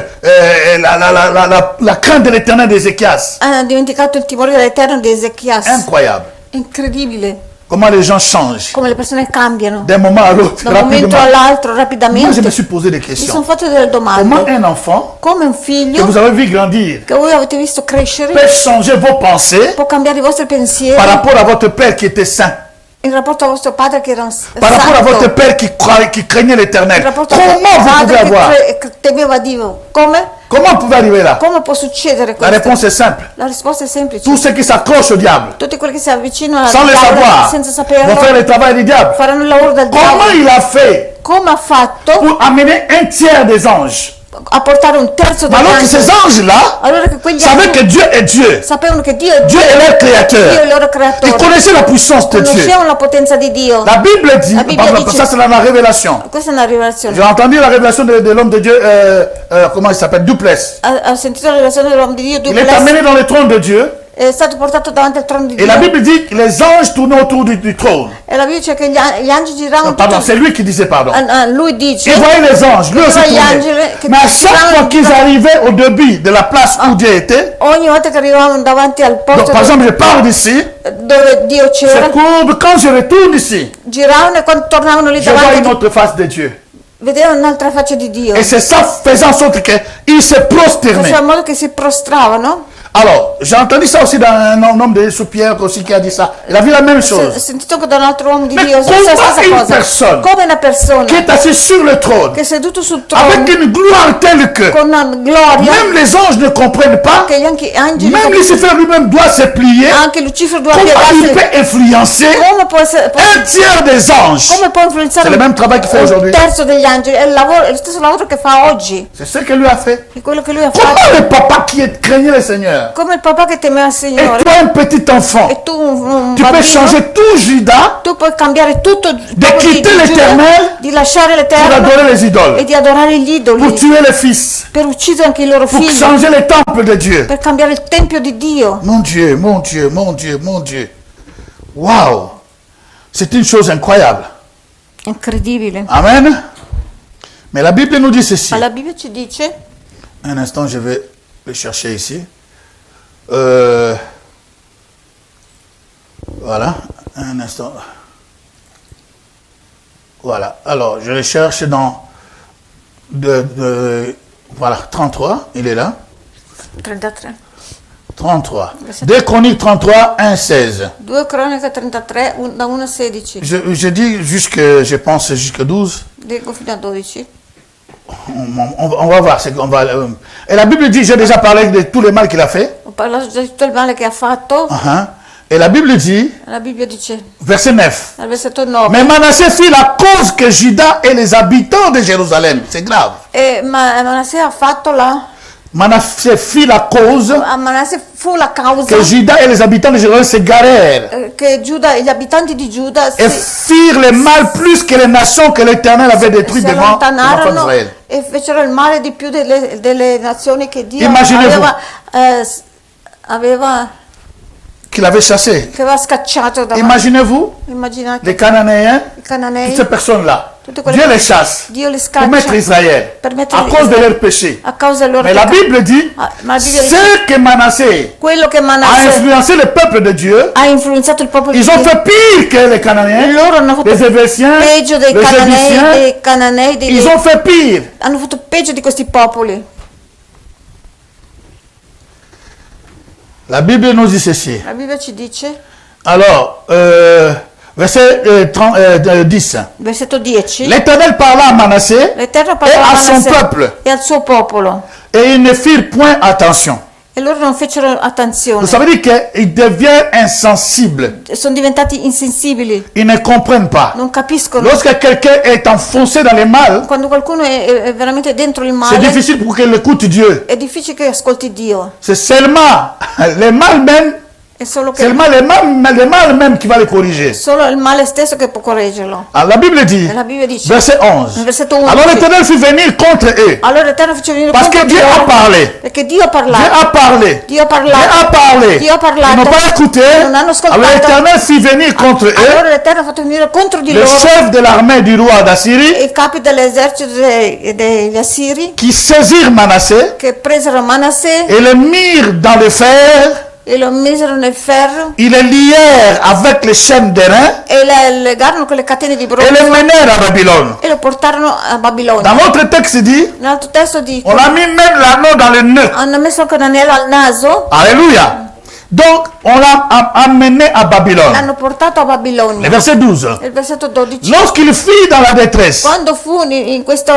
la crainte de l'éternel d'Ézéchias. hanno dimenticato il timore dell'Eterno di Ezechias. Incroyable. Incredibile Comment les gens changent come le persone cambiano d'un moment à l'autre, da un momento rapidement. all'altro Moi, je rapidamente. me suis posé des Mi sono questions. fatto delle Comment domande. un enfant Come un que figlio vous avez vu grandir che voi avete visto crescere peut changer vos pensées può cambiare i vostri pensieri par rapport à votre père qui était saint, in rapporto a vostro padre che era un par rapport à votre santo, père qui craignait in l'éternel. rapporto Comment a vostro vous pouvez padre avoir? che temeva Dio. Come? Comment vous pouvez arriver là? Come può succedere La questo? réponse est simple. La risposta è semplice. Tous ceux qui s'accrochent au diable, Tutti quelli che si avvicinano al sans le diavolo savoir, senza vont faire saperlo le travail du diable. faranno il lavoro del Comment diavolo. il a fait Come ha fatto pour amener un tiers des anges? a portare un terzo Mais degli alors que ces angeli? anges-là Allora che quegli savaient que angeli Dieu est Dieu. sapevano che Dio è Dieu est leur Dio è il créateur. loro Ils creatore. connaissaient la puissance de Dieu. Conoscevano la potenza di Dio. La Bible dit, La Bible pardon, dice- ça c'est dans la révélation. Questa è una rivelazione. J'ai entendu la révélation de l'homme de Dieu, comment il s'appelle, Duplessis. Ha sentito la rivelazione dell'uomo di Dio, Il est Douglas, amené dans le trône de Dieu. è stato portato davanti al trono di Et Dio. la Bible dit que les anges tournaient autour du trône. E la Bibbia dice che gli angeli giravano Pardon, tutti. c'est lui qui disait pardon. Lui dice, Il voyait les anges, lui aussi Vedeva gli tournait. angeli che Mais à chaque fois giravano qu'ils arrivaient au début de la place où Dieu était, ogni volta che arrivavano davanti al donc posto par exemple je pars d'ici, dove Dio je c'era, courbe, quand je retourne ici, giravano e quando tornavano lì je vois une davanti autre face de Dieu. vedevano un'altra faccia di Dio. Et c'est ça faisant en sorte qu'ils se prosternaient. Faceva in modo che si prostravano. Alors, j'ai entendu ça aussi dans un homme de sous Pierre aussi qui a dit ça. Il a vu la même Ho chose. sentito anche da un altro uomo di Ma Dio la come stessa una cosa. persona Come una persona Qui est assis sur le trône che è seduto sul avec trono une gloire telle que con una gloria même les anges ne comprennent pas, che gli angeli même Lucifer lui-même doit se plier. anche Lucifero doveva Comment il piegarsi. peut influencer Come può un tiers des anges? come può influenzare C'est le même travail qu'il fait un aujourd'hui. terzo degli angeli? È lo stesso lavoro che fa oggi, C'est ce que lui a fait. è quello che lui ha Comment fatto. le papa qui craignait le Seigneur Come il papà che temeva il et Signore toi un petit enfant, e tu un tu peux bambino, changer tout Judas tu puoi cambiare tutto de dopo quitter Giuda, l'Éternel di lasciare pour l'Eterno adorer les e idoles, di adorare gli pour idoli, tuer les fils, per uccidere anche i loro pour figli, changer le temple de Dieu. per cambiare il tempio di Dio. Mon Dieu, mon Dieu, mon Dieu, mon Dieu. Waouh! C'est une chose incroyable. Incredibile. Amen. Mais la Bible nous dit ceci. Ma la Bibbia ci dice, Un instant, je vais le chercher ici. Voilà, un instant. Voilà, alors je le cherche dans voilà, 33, il est là. 33, 33. 2 Chroniques 33, 1, 16. 2 Cronache 33, da 1 a 16, Je dis je pense jusque 12. dico fino a 12. On va voir. Et la Bible dit, j'ai déjà parlé de tout le mal qu'il a fait. Ho parlato di tutto il male che ha fatto. Et la Bible dit, La Bibbia dice, verset 9. al versetto 9, Mais Manassé fit la cause que Juda et les habitants de Jérusalem. C'est grave. Manasseh ha fatto Manassé fit la cause Manasseh fu la causa que Juda et les habitants de Jérusalem se garèrent che Giuda, gli abitanti di Giuda et firent le mal plus que les nations que l'Éternel avait détruites si devant les enfants allontanarono d'Israël. e fecero il male di più delle nazioni che Dio Immaginez-vous. aveva Qu'il avait chassé. che aveva scacciato da Imaginez-vous immaginate les Cananéens, i cananei, toutes ces personnes-là. tutte quelle Dieu les chasse Dio li pour mettre scaccia Israël per mettere à cause de Israele leurs péchés. a causa del loro Mais la peccato. Bible dit, Ma la Bibbia dice ce que Manassé quello che a Manasseh influencé le peuple de Dieu, ha influenzato il popolo di ils ont Dio. fait pire que les Cananéens, Loro hanno fatto les Évésiens, peggio dei les Égyptiens. cananei, Ils ont fait pire. hanno fatto peggio di questi popoli. La Bible nous dit ceci. La Bibbia ci dice, Alors, verset 10. versetto 10, L'Éternel parla à Manassé l'Eterno et parlò a à son Manasseh peuple, e al suo popolo et ils ne firent point attention. e loro non fecero Vous attenzione, savez qu'ils deviennent insensibles. sono diventati insensibili, Ils ne comprennent pas. non capiscono. Lorsque quelqu'un est enfoncé dans le mal, Quando qualcuno è veramente dentro il c'est male, difficile pour qu'il écoute Dieu. è difficile che ascolti Dio. C'est seulement le mal même È solo C'est che le mal même qui va le corriger. solo il male stesso che può correggerlo. Ah, la Bible dit, E la Bibbia dice, verset nel 11, versetto 11, alors l'Éternel fit venir contre eux, allora l'Eterno fece venire parce contro que di Dieu a loro, parlé. perché Dio ha Dieu parlato. a parlé. Dio ha Dieu parlato. a parlé. Dio ha parlato. Ils n'ont pas écouté. Non hanno ascoltato. Alors l'Éternel fit venir contre Allora eux l'Eterno ha fatto venire contro di le loro chef de l'armée du roi d'Assyrie i capi dell'esercito degli Assiri, qui saisirent Manassé che presero Manassè et le mirent dans le fer. e lo misero nel ferro Ils le lièrent avec les chaînes d'airain e le legarono con le catene di et bronzo le menèrent à Babylone. e lo portarono a Babilonia. Dans l'autre texte dit, Nell'altro testo dice, on a mis même l'anneau dans le nœud. hanno messo anche un anello al naso, Alléluia. Donc, on l'a amené à Babylone. l'hanno portato a Le Babilonia. verset 12. Nel versetto 12, Lorsqu'il fit dans la détresse, quando fu in questa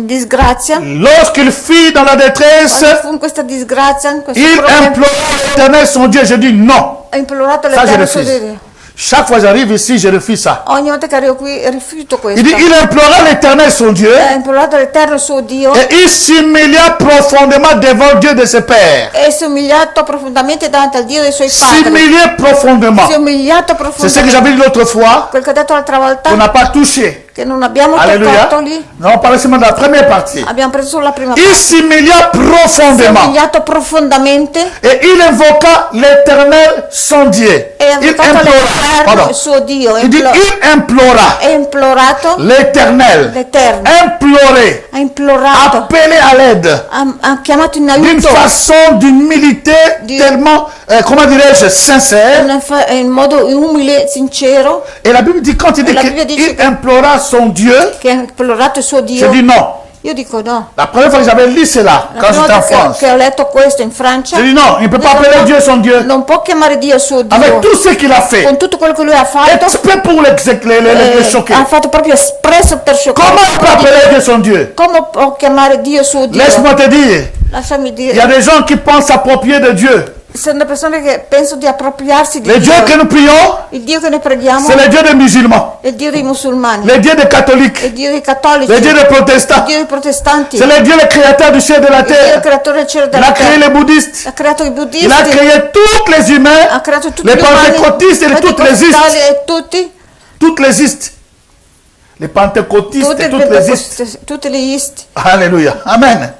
disgrazia, lorsqu'il fit dans la détresse, quando fu in questa disgrazia, in questo il problema, implora l'Éternel son Dieu. Je dis non. ha implorato Ça, je l'Eterno suo refuse. Dio. Chaque fois que j'arrive ici, je refuse ça. Ogni volta che arrivo qui rifiuto Il dit, questo. il implora l'Éternel son Dieu Ha implorato l'Eterno suo Dio et il s'humilia profondément devant Dieu de ses pères. e si è umiliato profondamente davanti al Dio dei suoi padri. S'humilier profondément. Si è umiliato C'est ce que profondamente. j'avais dit l'autre fois, Quel che ho detto l'altra volta, qu'on n'a pas touché. che non abbiamo Alléluia. toccato lì, Non, on parlait seulement de la première partie. abbiamo preso solo la prima Il parte. s'humilia Si è profondément umiliato profondamente et il invoqua l'Éternel son Dieu. e ha Il invocato l'Eterno, implora, il suo Dio, il dit il implora ha implorato l'Éternel, l'Eterno, imploré, ha implorato, appelé à l'aide ha chiamato in d'une aiuto façon d'humilité tellement, comment dirais-je, sincère. in modo umile, sincero, Et la Bible dit quand il dit La Bibbia dice qu'il implora son Dieu, che ha implorato il suo je Dio. dis non. Io dico no. La première fois que j'avais lu cela, La quand prima j'étais en volta France, che ho letto questo in Francia, je dis non, il ne peut pas dico appeler no, Dieu son Dieu. non può chiamare Dio suo Dio. Avec tout ce qu'il a fait, Con tutto quello che lui ha fatto, exprès pour les choquer. ha fatto proprio espresso per scioccare. Comment il peut appeler Dieu son Dieu? Come può chiamare Dio suo Dio? Laisse-moi te dire, Lasciami il y a dire, des gens qui pensent s'approprier de Dieu. sono persone che pensano di appropriarsi di Le Dieu que Dio. nous prions, Il Dio che noi preghiamo c'est le Dieu des musulmans, è il Dio dei musulmani, le Dieu des catholiques, è il Dio dei cattolici, le Dieu des il protestants. Dio dei protestanti, C'est le Dieu le créateur du ciel et de la il Dio terre. creatore del cielo e Il a della créé terra. les bouddhistes. Ha creato i Il a buddisti, créé tous les humains, ha creato tutti les gli umani, pentecôtistes et toutes les pentecostali istes. e tutti, Toutes les istes. Les pentecôtistes et toutes les istes. tutti gli isti. Alléluia. Amen.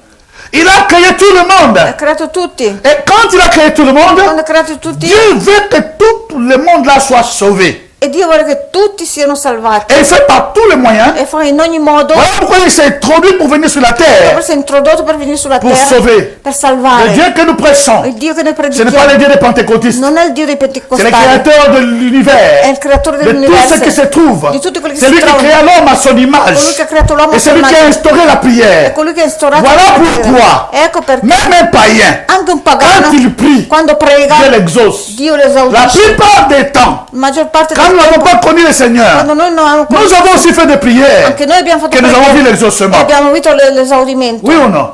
Il a créé tout le monde. Ha creato tutti. Et quand il a créé tout le monde, Quando ha creato tutti, Dieu veut que tout le monde là soit sauvé. e Dio vuole che tutti siano salvati. Et il fait par tous les moyens. E fa in ogni modo, Voilà pourquoi il s'est introduit pour venir sur la terre. si è introdotto per venire sulla Pour terra, sauver. per Le salvare. Dieu que nous prêchons, Il Dio che noi ce n'est pas le predichiamo Dieu des pentecôtistes. non è il Dio dei C'est le pentecostali, créateur de è l'univers. il creatore De tout ce dell'universo, qui se trouve. di tutti quelli che C'est si lui qui trovano. créa l'homme à son image. Colui che ha creato l'uomo Et a c'est sua lui qui a immagine. instauré la È prière. colui che ha instaurato Voilà la preghiera. pourquoi. Ecco perché Même un païen, anche un pagano, quand il prie, quando prega, Dieu l'exauce. Dio La l'esaudisce. plupart des temps, La maggior parte quand nous del n'avons tempo, pas connu le Seigneur, quando noi non abbiamo nous avons aussi fait des prières anche noi abbiamo fatto que nous avons vu preghiere e l'exaucement. abbiamo visto l'esaudimento. Oui ou non?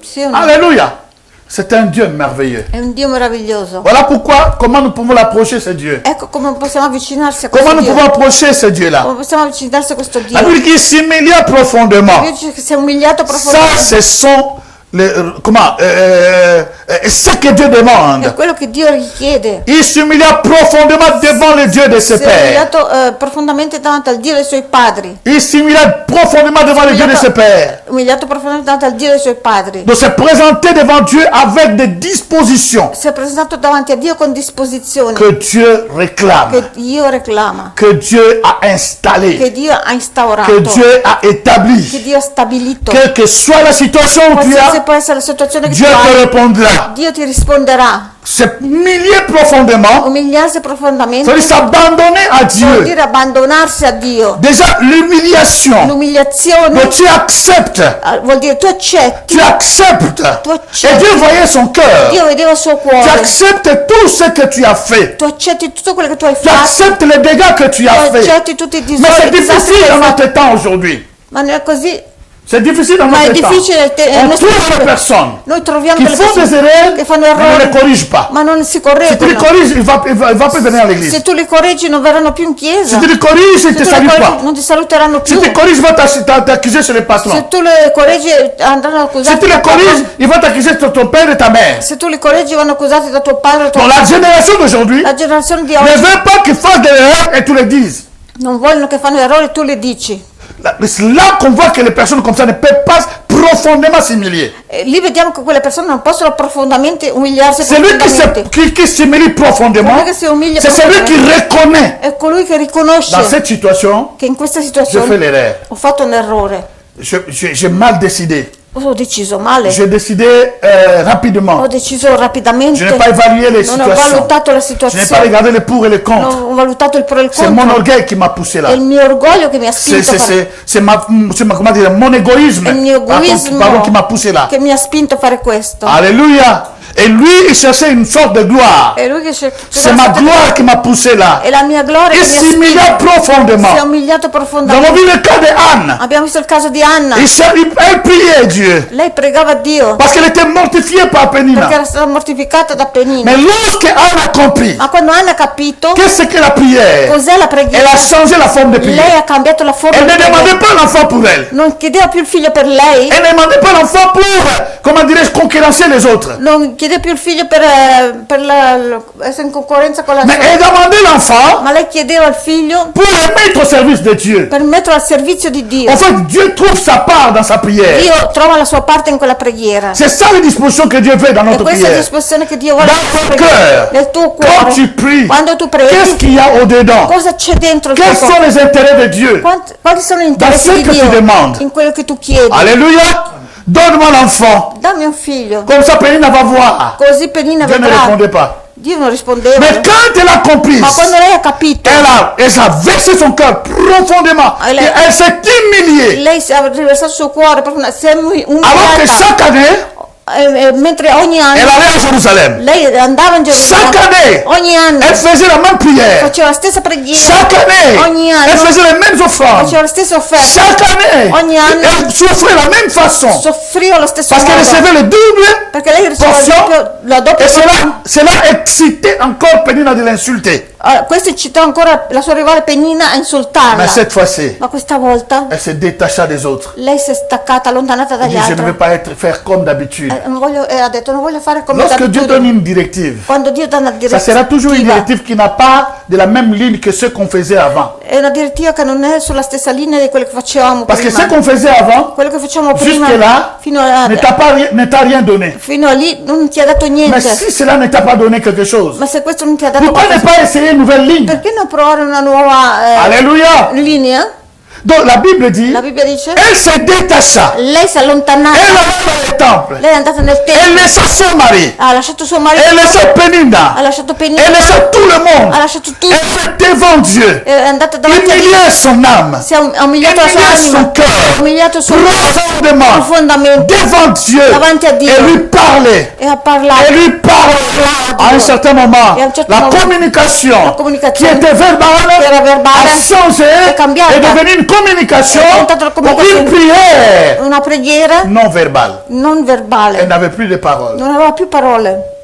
Sì o no? Alléluia. C'est un Dieu merveilleux. È un Dio meraviglioso. Voilà pourquoi, comment nous pouvons l'approcher, ce Dieu. Ecco come possiamo avvicinarsi a Comment questo nous Dio. pouvons approcher ce Dieu-là. Come possiamo avvicinarsi a questo Dio. La Bible dit qu'il s'humilia profondément. Dio dice che si è umiliato Ça, profondamente. ce sont les, ce que Dieu È demande. quello che Dio richiede. Il s'humilia profondément devant le Dieu de ses Si è pères. umiliato profondamente davanti al Dio dei suoi padri. Il s'humilia profondément devant le Dieu de ses pères. Umiliato profondamente davanti al Dio dei suoi padri. De se présenter devant Dieu avec des dispositions Si è presentato davanti a Dio con disposizioni que Dieu réclame, che Dio reclama, que Dieu a che installées, Dio ha instaurato, que Dieu a che établi. Dio ha stabilito. Quelle que soit la situation où tu Qualsiasi as, può essere la situazione che Dieu tu te hai, répondra. Dio ti risponderà. Se humilier profondément, Umiliarsi profondamente c'est s'abandonner à vuol Dieu. dire abbandonarsi a Dio. Déjà, l'humiliation, L'umiliazione mais tu acceptes. vuol dire tu accetti. Tu acceptes. Tu Et accetti. Dieu voyait son cœur. Dio vedeva il suo Tu cuore. acceptes tout ce que tu as fait. Tu accetti tutto quello che tu hai Tu fatto. acceptes les dégâts que tu as Tu fait. accetti tutti i Mais c'est disastri che difficile hai en fatto. notre temps aujourd'hui. Ma non è così C'est difficile dans Ma è notre temps. difficile, On trouve des personnes noi troviamo qui delle font des persone erreurs, che fanno mais ne errori, les corrigent pas. ma non si Si tu les correggono. corriges, il va plus venir à l'église. Se tu li correggi non verranno più in chiesa. Si tu les corriges, il ne Se te tu li salue correggi pas. non ti saluteranno Si più. tu corriges, il va t'accuser chez les Se patrons. tu le correggi andranno Si accusati tu da les corriges, il va t'accuser sur ton père et ta mère. Se tu li correggi vanno accusati da tuo padre o tua Donc la génération d'aujourd'hui La generazione di ne oggi veut pas qu'ils fassent des erreurs et tu les dises. non vogliono che fanno errori, tu le dici. C'est là qu'on voit que les personnes comme ça ne peuvent pas profondément s'humilier. Lì vediamo che quelle persone non possono profondamente umiliarsi Celui profondamente. qui s'humilie profondément, Celui che si umilia c'est celui qui reconnaît È colui che riconosce dans cette situation, che in questa je fais situazione l'erreur. ho fatto un errore, J'ai mal décidé. ho deciso male, J'ai décidé rapidement. ho deciso rapidamente, Je n'ai pas évalué les non ho situations. valutato la Je n'ai pas situazione, regardé les pour et les contre. non ho valutato il pro e il C'est mon contro, orgueil qui m'a poussé là. è il mio orgoglio che mi ha spinto a fare, Comment dire, mon égoïsme è il mio egoismo pardon, qui m'a poussé là. che mi ha spinto a fare questo. Alléluia. Et lui, il cherchait une sorte de gloire. È lui che C'est ma gloire qui m'a poussé là. è la mia gloria Il che mi ha s'humilia spinto, profondément. si è umiliato Nous avons profondamente. vu le cas de Anne. Abbiamo visto il caso di Anna, Elle priait Dieu. lei pregava Dio Parce qu'elle était mortifiée par perché Pénina. era stata mortificata da Penina. Mais lorsque Anne a compris Ma quando Anna ha capito qu'est-ce que la prière, cos'è la elle preghiera, a changé la forme de lei prière. ha cambiato la forma Elle di ne demandait preghiera. pas l'enfant pour elle. Non chiedeva più il figlio per lei, Elle ne demandait pas l'enfant pour, comment dirais-je, concurrencer les autres. non chiedeva più il figlio per essere in concorrenza con la Mais elle sua, demandait l'enfant ma lei chiedeva il figlio pour le mettre au service de Dieu. per metterlo al servizio di Dio. En fait, Dieu trouve sa part dans sa prière. Dio trova la sua parte in quella preghiera. C'est ça les dispositions que Dieu fait dans E notre questa è la prière. disposizione che Dio vuole Dans ton cœur, nel tuo quand cuore. tu pries, Quando tu qu'est-ce preghi, qu'il y a au-dedans? cosa c'è dentro il tuo Quels sont cuore? les intérêts de Dieu? Quali sono gli Dans ce interessi di que tu Dio demandes. in quello che tu chiedi? Alléluia. Donne-moi l'enfant. Dammi un figlio, Comme ça, Pénina va voir. così Penina Dieu ne vedrà. répondait pas. Dio non rispondeva. Mais quand elle a compris, Ma quando lei ha capito, elle a versé son cœur profondément. Elle- Et elle s'est humiliée. lei si è riversato il suo cuore, proprio si è Alors que umiliata. chaque année, Mentre ogni anno elle allait à Jérusalem. lei andava in Chaque Gerusalemme, année, ogni anno elle faisait la même prière. faceva la stessa preghiera, Chaque année, ogni anno elle faisait les mêmes offrandes. faceva le stesse offerte, Chaque année, ogni anno elle souffrait de la même façon. soffriva allo stesso Parce qu'elle modo, recevait le double. perché lei riceveva portion, la doppia Et porzione. cela excitait encore Pénina de l'insulter. Questo incitò ancora la sua rivale Penina a insultarla, Mais cette fois-ci, ma questa volta elle se détacha des autres. lei si è staccata, allontanata Elle dagli dit, je ne altri. veux pas faire comme d'habitude. Ha detto non voglio fare come Lorsque Dieu donne d'abitudine. une directive, Quando Dio dà una ça sera toujours une direttiva, directive qui n'a pas de la même ligne que ce qu'on faisait avant. è una direttiva che non è sulla stessa linea di quello che facevamo Parce que ce prima. qu'on faisait avant, Quello che facevamo prima jusque-là, ne t'a rien donné. fino a lì non ti ha dato Mais niente. si cela ne t'a pas donné quelque chose, Ma se questo non ti ha dato pourquoi ne qualcosa, pas essayer une nouvelle ligne? perché non provare una nuova Alléluia. linea? Donc la Bible dit, La Bibbia dice elle se détacha. lei si è Elle allontanata, alla dans le temple. lei è andata nel Elle tempio, laissa son mari. ha lasciato suo marito, Elle laissa Pénina. ha lasciato Penina, Elle laissa tout le monde. ha lasciato tutto, Elle fut devant Dieu. è andata davanti a Dio, Humilier son âme. si è umiliato la sua Humilier son anima, ha cœur. umiliato il suo cuore Profondément. profondamente Devant Dieu. davanti a Dio Et lui parler. e ha parlato. Et lui parler. À un certain moment, Et à un certain la moment, communication la communication qui était verbale che era verbale a changé è cambiata. et devenu une communication È diventata la pour comunicazione. une prière Una preghiera non verbale. non Elle verbale, n'avait plus de paroles. non aveva più parole.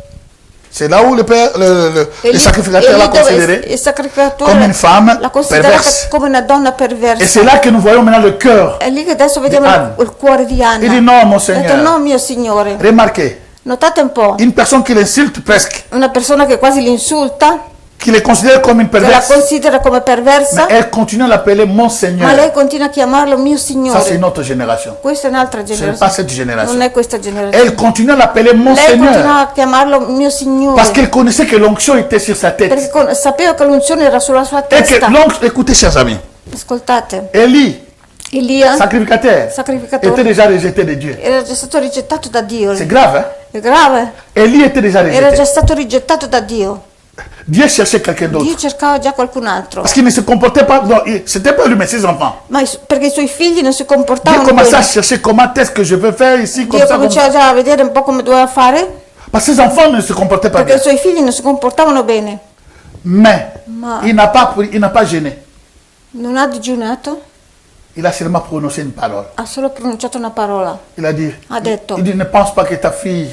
C'est là où le père, le E lì- sacrificateur e lì l'a dove considéré il sacrificatore comme une femme l'ha considerata perverse. come una donna Et perversa. c'est là que nous voyons maintenant le cœur. È lì che adesso vediamo Anna. il cuore di Anna. Il dit non, mon Ha detto Seigneur. no, mio Signore. Remarquez, Notate un po', une personne qui l'insulte presque, una persona che quasi l'insulta, qui le considère comme une che la perverse, considera come mais perversa, elle continue à l'appeler mon ma Seigneur. lei continua a chiamarlo mio Ça, c'est Signore. une autre génération. Questa è un'altra Ce n'est pas generazione, cette génération. non è questa generazione. Elle continue à l'appeler mon Lei Seigneur. continua a chiamarlo mio Signore, Parce qu'elle connaissait que l'onction était sur sa perché tête. sapeva che l'unzione era sulla sua Et que testa. l'onction, écoutez, chers amis, Ascoltate, Élie, Elia, sacrificateur, sacrificatore, était déjà rejeté de Dieu. era già stato rigettato da Dio. C'est grave, hein? È grave, Élie était déjà era rejeté. già stato rigettato da Dio. Dieu cherchait quelqu'un d'autre. Dio cercava già qualcun altro, Parce qu'il ne se comportait pas, non, c'était pas lui, mais ses enfants. ma perché i suoi figli non si Dieu comportavano commençait à bene. chercher comment est-ce que je veux faire ici, comme Dio ça, comme ça. cominciava già a vedere un po' come doveva fare, Parce que ses enfants ne se comportaient pas perché bien. i suoi figli non si comportavano bene. Mais Ma il n'a pas gêné. non ha digiunato, Il a seulement prononcé une parole. Ha solo pronunciato una parola. Il a dit, Ha detto, il dit, ne pense pas que ta fille,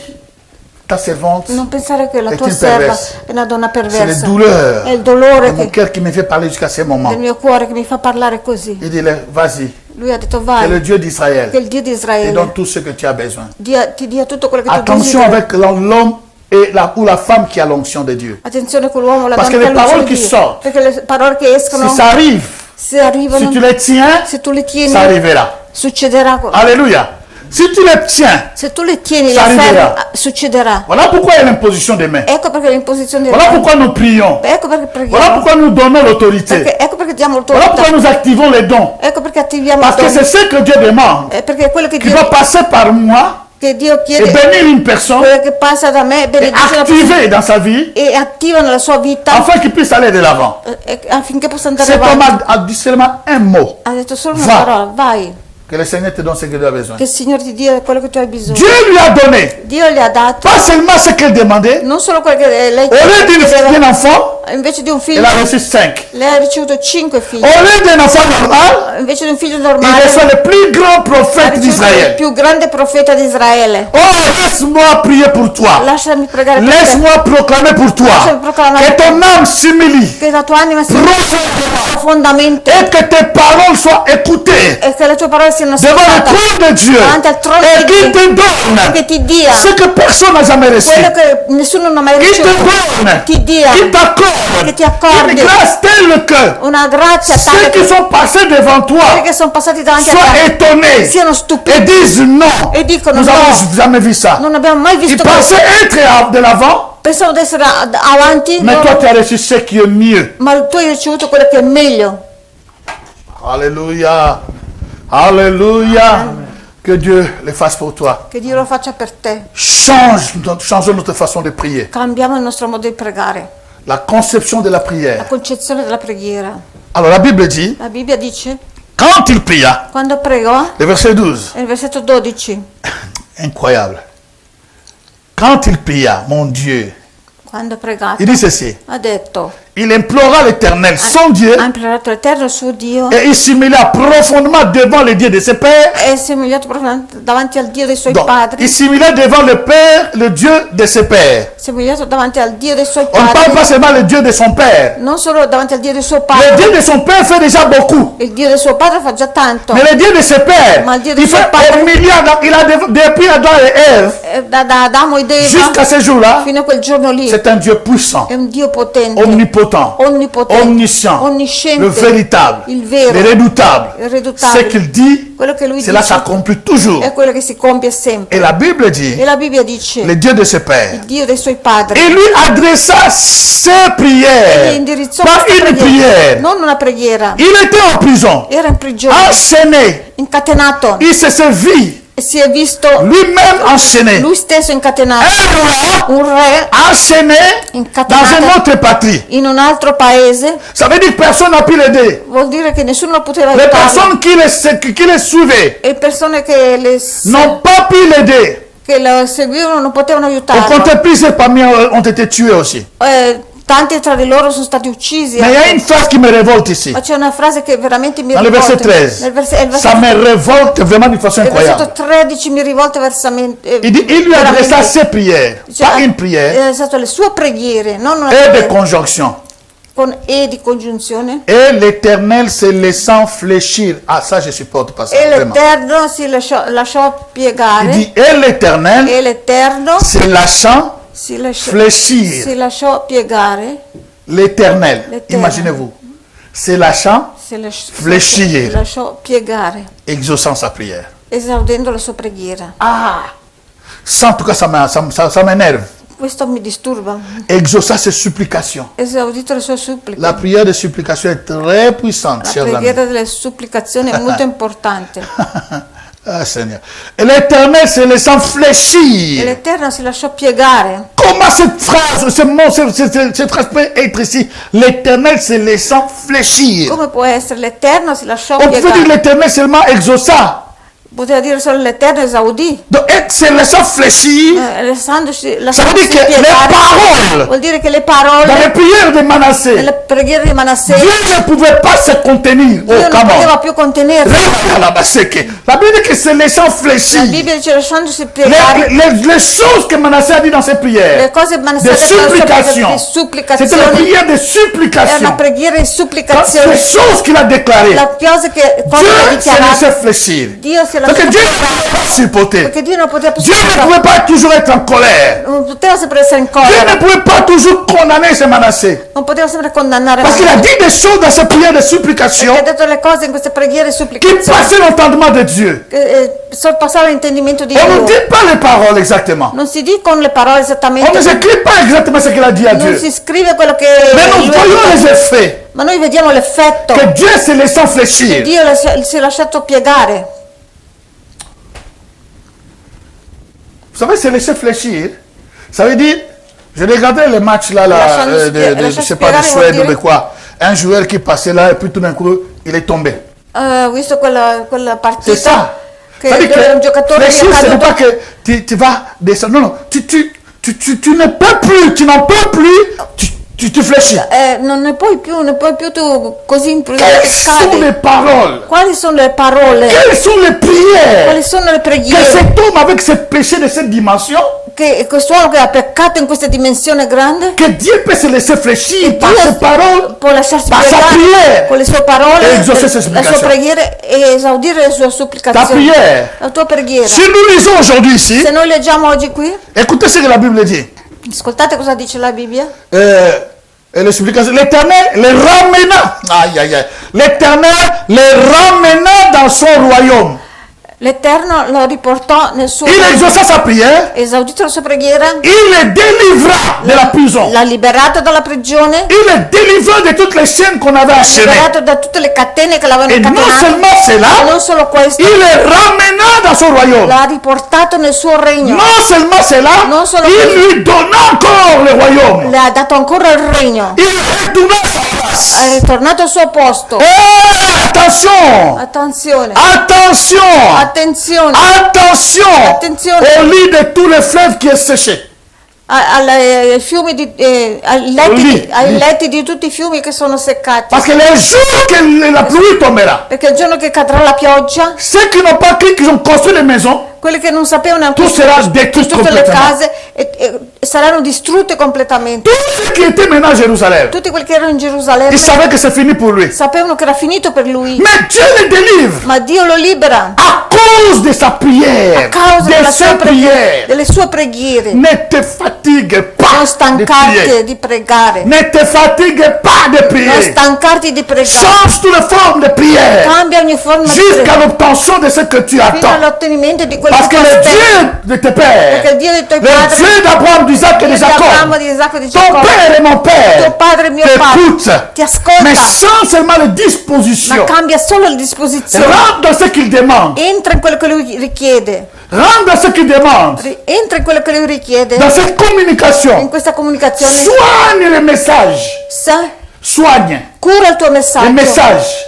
ta servante, non pensare che la è tua une serva perverse. è una donna C'est les perversa. douleurs È il dolore de mon cœur qui me fait parler jusqu'à ce moment. del mio cuore che mi fa parlare così. Il dit, vas-y, Lui ha detto c'est le vai, Dieu d'Israël. che il Dio di Et Israele donne tout ce que tu as besoin. ti dia tutto quello che tu Attention desideri. avec l'homme ou la femme qui a l'onction de Dieu. Attenzione con l'uomo, la Parce donna que che les ha l'unzione paroles di qui Dio. sortent, Perché le parole che escono, Si ça arrive, se arrivano, si tu les tiens, se tu le tieni, ça arrivera. succederà. Alléluia. Si tu les tiens, Se tu le tieni, Ça le afferri, arriverà. succederà. voilà pourquoi il y a l'imposition des mains. Ecco perché l'imposizione del Voilà pourquoi nous prions. Ecco perché preghiamo. Voilà pourquoi nous donnons l'autorité. Ecco perché diamo Voilà l'autorità. pourquoi nous activons les dons. Ecco perché attiviamo Parce que il c'est ce que Dieu demande. perché è quello che Qui doit Dio, passer par moi che Dio et chiede, bénir une personne quello che passa da me, et benedice la persona activer dans sa vie e attiva nella sua vita afin qu'il puisse aller de l'avant. affinché possa andare Cet homme avanti. a dit seulement un mot. Ha detto solo Va. una parola, vai, Que le Seigneur te donne ce que tu as besoin. che il Signore ti dia quello che tu hai bisogno. Dieu lui a donné Dio gli ha dato pas seulement ce qu'elle demandait. non solo quello che lei Au lieu chiedeva, d'un enfant, invece di un elle figlio, a reçu 5. lei ha ricevuto 5 figli. Au lieu d'un enfant normal, Invece di un figlio il normale, reçoit le plus grand ha prophète ricevuto il d'Israël. più grande profeta di Israele. Oh, laisse-moi prier pour toi. Lasciami pregare per te, Laisse-moi proclamer pour toi. Lasciami proclamare Que ton âme s'humilie che la tua anima sia profondément profondamente et que tes paroles soient écoutées e che le tue parole siano devant le ascoltate trône de Dieu davanti al trono et di qu'il Dio, te donne che ti dia ce que personne n'a jamais reçu. quello che nessuno non ha mai Qu'il te ricevuto, donne, ti dia qu'il t'accorde che ti accordi une grâce telle que una grazia ceux tale qui che sont passés devant toi quelli che sono passati davanti a soient te étonnés siano et stupiti disent non. e dicono Nous no, n'avons jamais vu ça. non abbiamo mai Ils visto pensaient questo, être de l'avant, pensavo di essere avanti, mais no, toi tu as reçu ce qui est mieux. ma tu hai ricevuto quello che è meglio. Alléluia. Alléluia. Que Dieu le fasse pour toi. Che Dio lo faccia per te. Changeons notre façon de prier. Cambiamo il nostro modo di pregare, La conception de la la prière. concezione della preghiera. Alors la Bible dit, La Bibbia dice, quand il pria, quando pregò, le verset 12, nel versetto 12, incroyable. Quand il pria, mon Dieu, quando ha pregato, il dit ceci, ha detto, il implora l'Éternel, son Dieu, ha implorato l'Eterno, il suo Dio, et il s'humilia profondément devant le Dieu de ses pères. e si è umiliato profondamente davanti al Dio dei suoi Donc, padri, il s'humilia devant le Père, le Dieu de ses pères. si è umiliato davanti al Dio dei suoi On ne parle padri, pas seulement le Dieu de son Père. non solo davanti al Dio del suo Le padre, Dieu de son Père fait déjà beaucoup. il Dio del suo padre fa già tanto, Mais le Dieu de ses pères, Ma il Dio de il suo fait padre- un milliard, il a depuis Adam et Ève, da Adamo ed Eva jusqu'à ce jour-là, fino a quel giorno lì, c'est un Dieu puissant, è un Dio potente, omnipotent, onnipotente, omniscient, onnisciente, le véritable, il vero, le redoutable. il Ce reduttabile. qu'il dit, Quello che lui cela dice s'accomplit toujours. è quello che si compie sempre. Et la Bible dit, E la Bibbia dice, le Dieu de ses pères, il Dio dei suoi padri, il lui adressa ses gli prières, indirizzò pas questa une prière. non una preghiera, Il était en prison, era in prigione, enchaîné, incatenato, il se servit e si è visto lui-même enchaîné. lui stesso incatenato, Un roi un re enchaîné dans incatenato une autre patrie. in un altro paese, Ça veut dire que personne n'a pu l'aider. vuol dire che nessuno lo poteva Les aiutare, personnes qui les suivaient e persone che n'ont pas pu l'aider. che lo seguivano non potevano Au aiutarlo. compte, plusieurs parmi eux ont été tués aussi. Tanti tra di loro sono stati uccisi. Mais il y a une phrase qui me révolte ici. Ma c'è una frase che veramente mi Dans le verset rivolta. 13. Il Ça me révolte vraiment d'une façon il versetto incroyable. 13 mi rivolta versamente. Il dit, il lui adressa ses prières, pas une prière, È stato le sue preghiere, non una et de preghiera, conjonction. con e di congiunzione. Et l'Éternel se laissant fléchir. Ah, ça je supporte pas ça. E Vraiment. l'Eterno si lasciò Il piegare. dit, et l'Éternel E l'Eterno se lâchant si lasciò fléchir. piegare. L'Éternel, L'Éternel. imaginez-vous, se lâchant, Fléchir. Si lasciò piegare, exaucant sa prière. esaudendo la sua preghiera. Ça, en tout cas, ça m'énerve. Questo mi disturba. Exauça ses supplications. Esaudito le sue suppliche. La prière de supplication est très puissante, La chers amis. preghiera delle supplicazioni è molto importante. Ah, Seigneur. Et l'Éternel se laissant E fléchir. l'Eterno si lasciò piegare. Comment cette phrase, ce mot, cette phrase peut être ici? L'Éternel se laissant fléchir. Come può essere? L'Eterno si lasciò On peut dire piegare. l'Éternel seulement exauça. Poteva dire solo l'Eterno esaudì. Donc, se laissant fléchir, Lasciandosi ça veut dire que les paroles vuol dire che le dans les parole prières de Manassé, nelle preghiere di Manassè Dieu ne pouvait pas se contenir. Dio Oh, non come poteva on. più contenersi. La Bible dit que se laissant La fléchir, Bibbia dice lasciandosi piegare les choses que Manassé a dit dans ses prières, le cose che Manassè de ha detto nella sua preghiera supplication, di c'était la supplicazione. prière de È una supplication. preghiera di Quand supplicazione. ces choses qu'il a déclarées, La cosa che quando ha Dieu se laissait dichiarato, fléchir. Dio si è Parce que lasciato Dieu ne piegare, pouvait pas supporter. perché Dio non poteva più Dieu ne sopportare. pouvait pas toujours être en colère. Non poteva sempre essere in Dieu ne collera, pouvait pas toujours condamner ce Manassé. non poteva sempre condannare Parce qu'il a Manassè. dit des choses dans ses prières de supplication Perché ha detto le cose in queste preghiere di qui supplicazione passaient l'entendement de Dieu. che sorpassava l'intendimento di On ne Dio. dit pas les paroles exactement. Non si dicono le parole On esattamente, ne s'écrit pas exactement ce qu'il a dit à non Dieu. si scrive quello che Mais nous lui ha voyons detto. les effets. Ma noi vediamo l'effetto. Que Dieu se laissant fléchir. Dio si è lasciato piegare. Vous savez, se laisser fléchir, ça veut dire, je regardais les matchs là, je sais pas, de Suède ou de quoi. Un joueur qui passait là et puis tout d'un coup, il est tombé. Ho visto quella C'est partita ça. che C'est-à-dire dove un que giocatore gli è fléchir, ce n'est pas caduto. que tu vas descendre. Non, non, tu ne peux plus, tu n'en peux plus, tu fléchis. Non ne puoi più tu così Quelles sont les cadi. paroles? Quali sono le parole? Quelles sont les prières? Quali sono le Que preghiere? cet homme avec ses péchés de cette dimension, Che quest'uomo che ha peccato in questa dimensione grande, que Dieu peut se laisser fléchir che par ses paroles, Dio può lasciarsi par sa piegare prière. con le sue parole, E exaucer ses la sua supplications. preghiera e esaudire le sue ta supplicazioni. prière. La tua preghiera. Si nous lisons aujourd'hui ici, Se noi leggiamo oggi qui, écoutez ce que la Bible dit. ascoltate cosa dice la Bibbia. Et les supplications, l'Éternel les ramena. Aïe, aïe, aïe. L'Éternel les ramena dans son royaume. L'Eterno lo riportò nel suo Il exauça sa prière. esaudito la sua preghiera, Il le délivra de la prison. l'ha liberato dalla prigione, Il le délivra de toutes les chaînes qu'on avait enchaînées. liberato da tutte le catene che l'avevano Et non incatenato. seulement E cela, non solo questo, il les ramena dans son royaume. l'ha riportato nel suo regno, Non seulement cela, Non solo il questo. lui donna encore le royaume. le ha dato ancora il regno, Il retourna à sa place. è ritornato al suo posto. Attention! Attenzione, Attention! attenzione Attention! Attenzione. Au lit de tous les fleuves qui est séché. ai fiumi Lì. ai letti di tutti i fiumi che sono seccati. Parce que les jours que la pluie tombera, Perché il giorno che cadrà la pioggia, ceux qui n'ont pas cru, qui ont construit des maisons, quelli che non sapevano tout sera détruit tutte le complètement. case saranno distrutte completamente. Tous ceux qui étaient maintenant à Jérusalem, Tutti quelli che erano in Gerusalemme ils savaient que c'est fini pour lui. sapevano che era finito per lui, Mais Dieu le délivre ma Dio lo libera à cause de sa prière, a causa de della ses sua prières. delle sue preghiere. Ne te fatigue pas Non de stancarti prier. di pregare, Ne te fatigue pas de non prier. stancarti di pregare. Change toutes les formes de prière Cambia ogni forma di jusqu'à pregare l'obtention de ce que tu fino attends. all'ottenimento di quello Parce que che le aspetti. Dieu de tes Perché pères, il Dio dei tuoi le padri, Dieu d'Abraham, d'Isaac et de Dio di Abramo, Jacob, di Isacco e di ton Giacobbe, père et mon tuo père, padre e mio padre t'écoute, ti ascolta, mais sans seulement les ma dispositions. cambia solo le disposizioni. Rentre dans ce qu'il demande. Entra in quello che lui richiede, Rentre dans ce qu'il demande. entra in quello che lui richiede, Dans cette in communication, questa comunicazione. soigne les messages. Soigne Cura il tuo les messaggio, messages.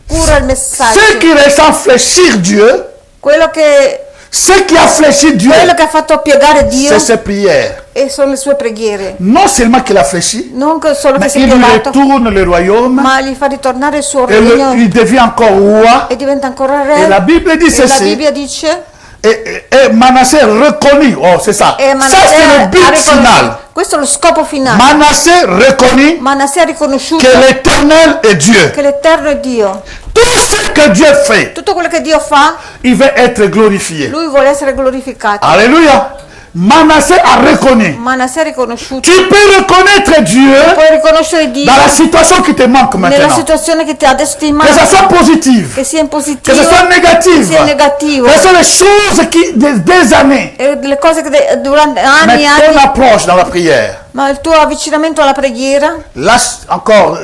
cura il Ce messaggio. qui ressent fléchir Dieu, Quello che ce qui a fléchi Dieu, ha fatto piegare Dio c'est ses prières. e sono le sue preghiere. Non seulement qu'il a fléchi, Non solo che mais si è il lui piegato, retourne le royaume ma gli fa ritornare il suo et regno il devient encore roi. e diventa ancora Et la re. Bible dit E la ceci. Bibbia dice, Et Manassé reconnut, oh c'est ça, e ça Manassè c'est le ha but riconosciuto, final. questo è lo scopo finale. Manassé reconnut Manassè ha riconosciuto que l'Éternel est Dieu. che l'Eterno è Dio. Tout ce que Dieu fait, Tutto quello che Dio fa, il va être glorifié. lui vuole essere glorificato. Alléluia. Manassé a reconnu. Manassè ha riconosciuto. Tu peux reconnaître Dieu Puoi riconoscere Dio dans la situation qui te manque nella maintenant. situazione che ti adesso ti Que manca, ça soit positif, che sia in que positivo, ce soit che négatif. sia in negativo. Ce sont les choses qui, des années. E le cose che durante anni e Mais ton anni, approche dans la prière. ma il tuo avvicinamento alla preghiera, Lâche encore,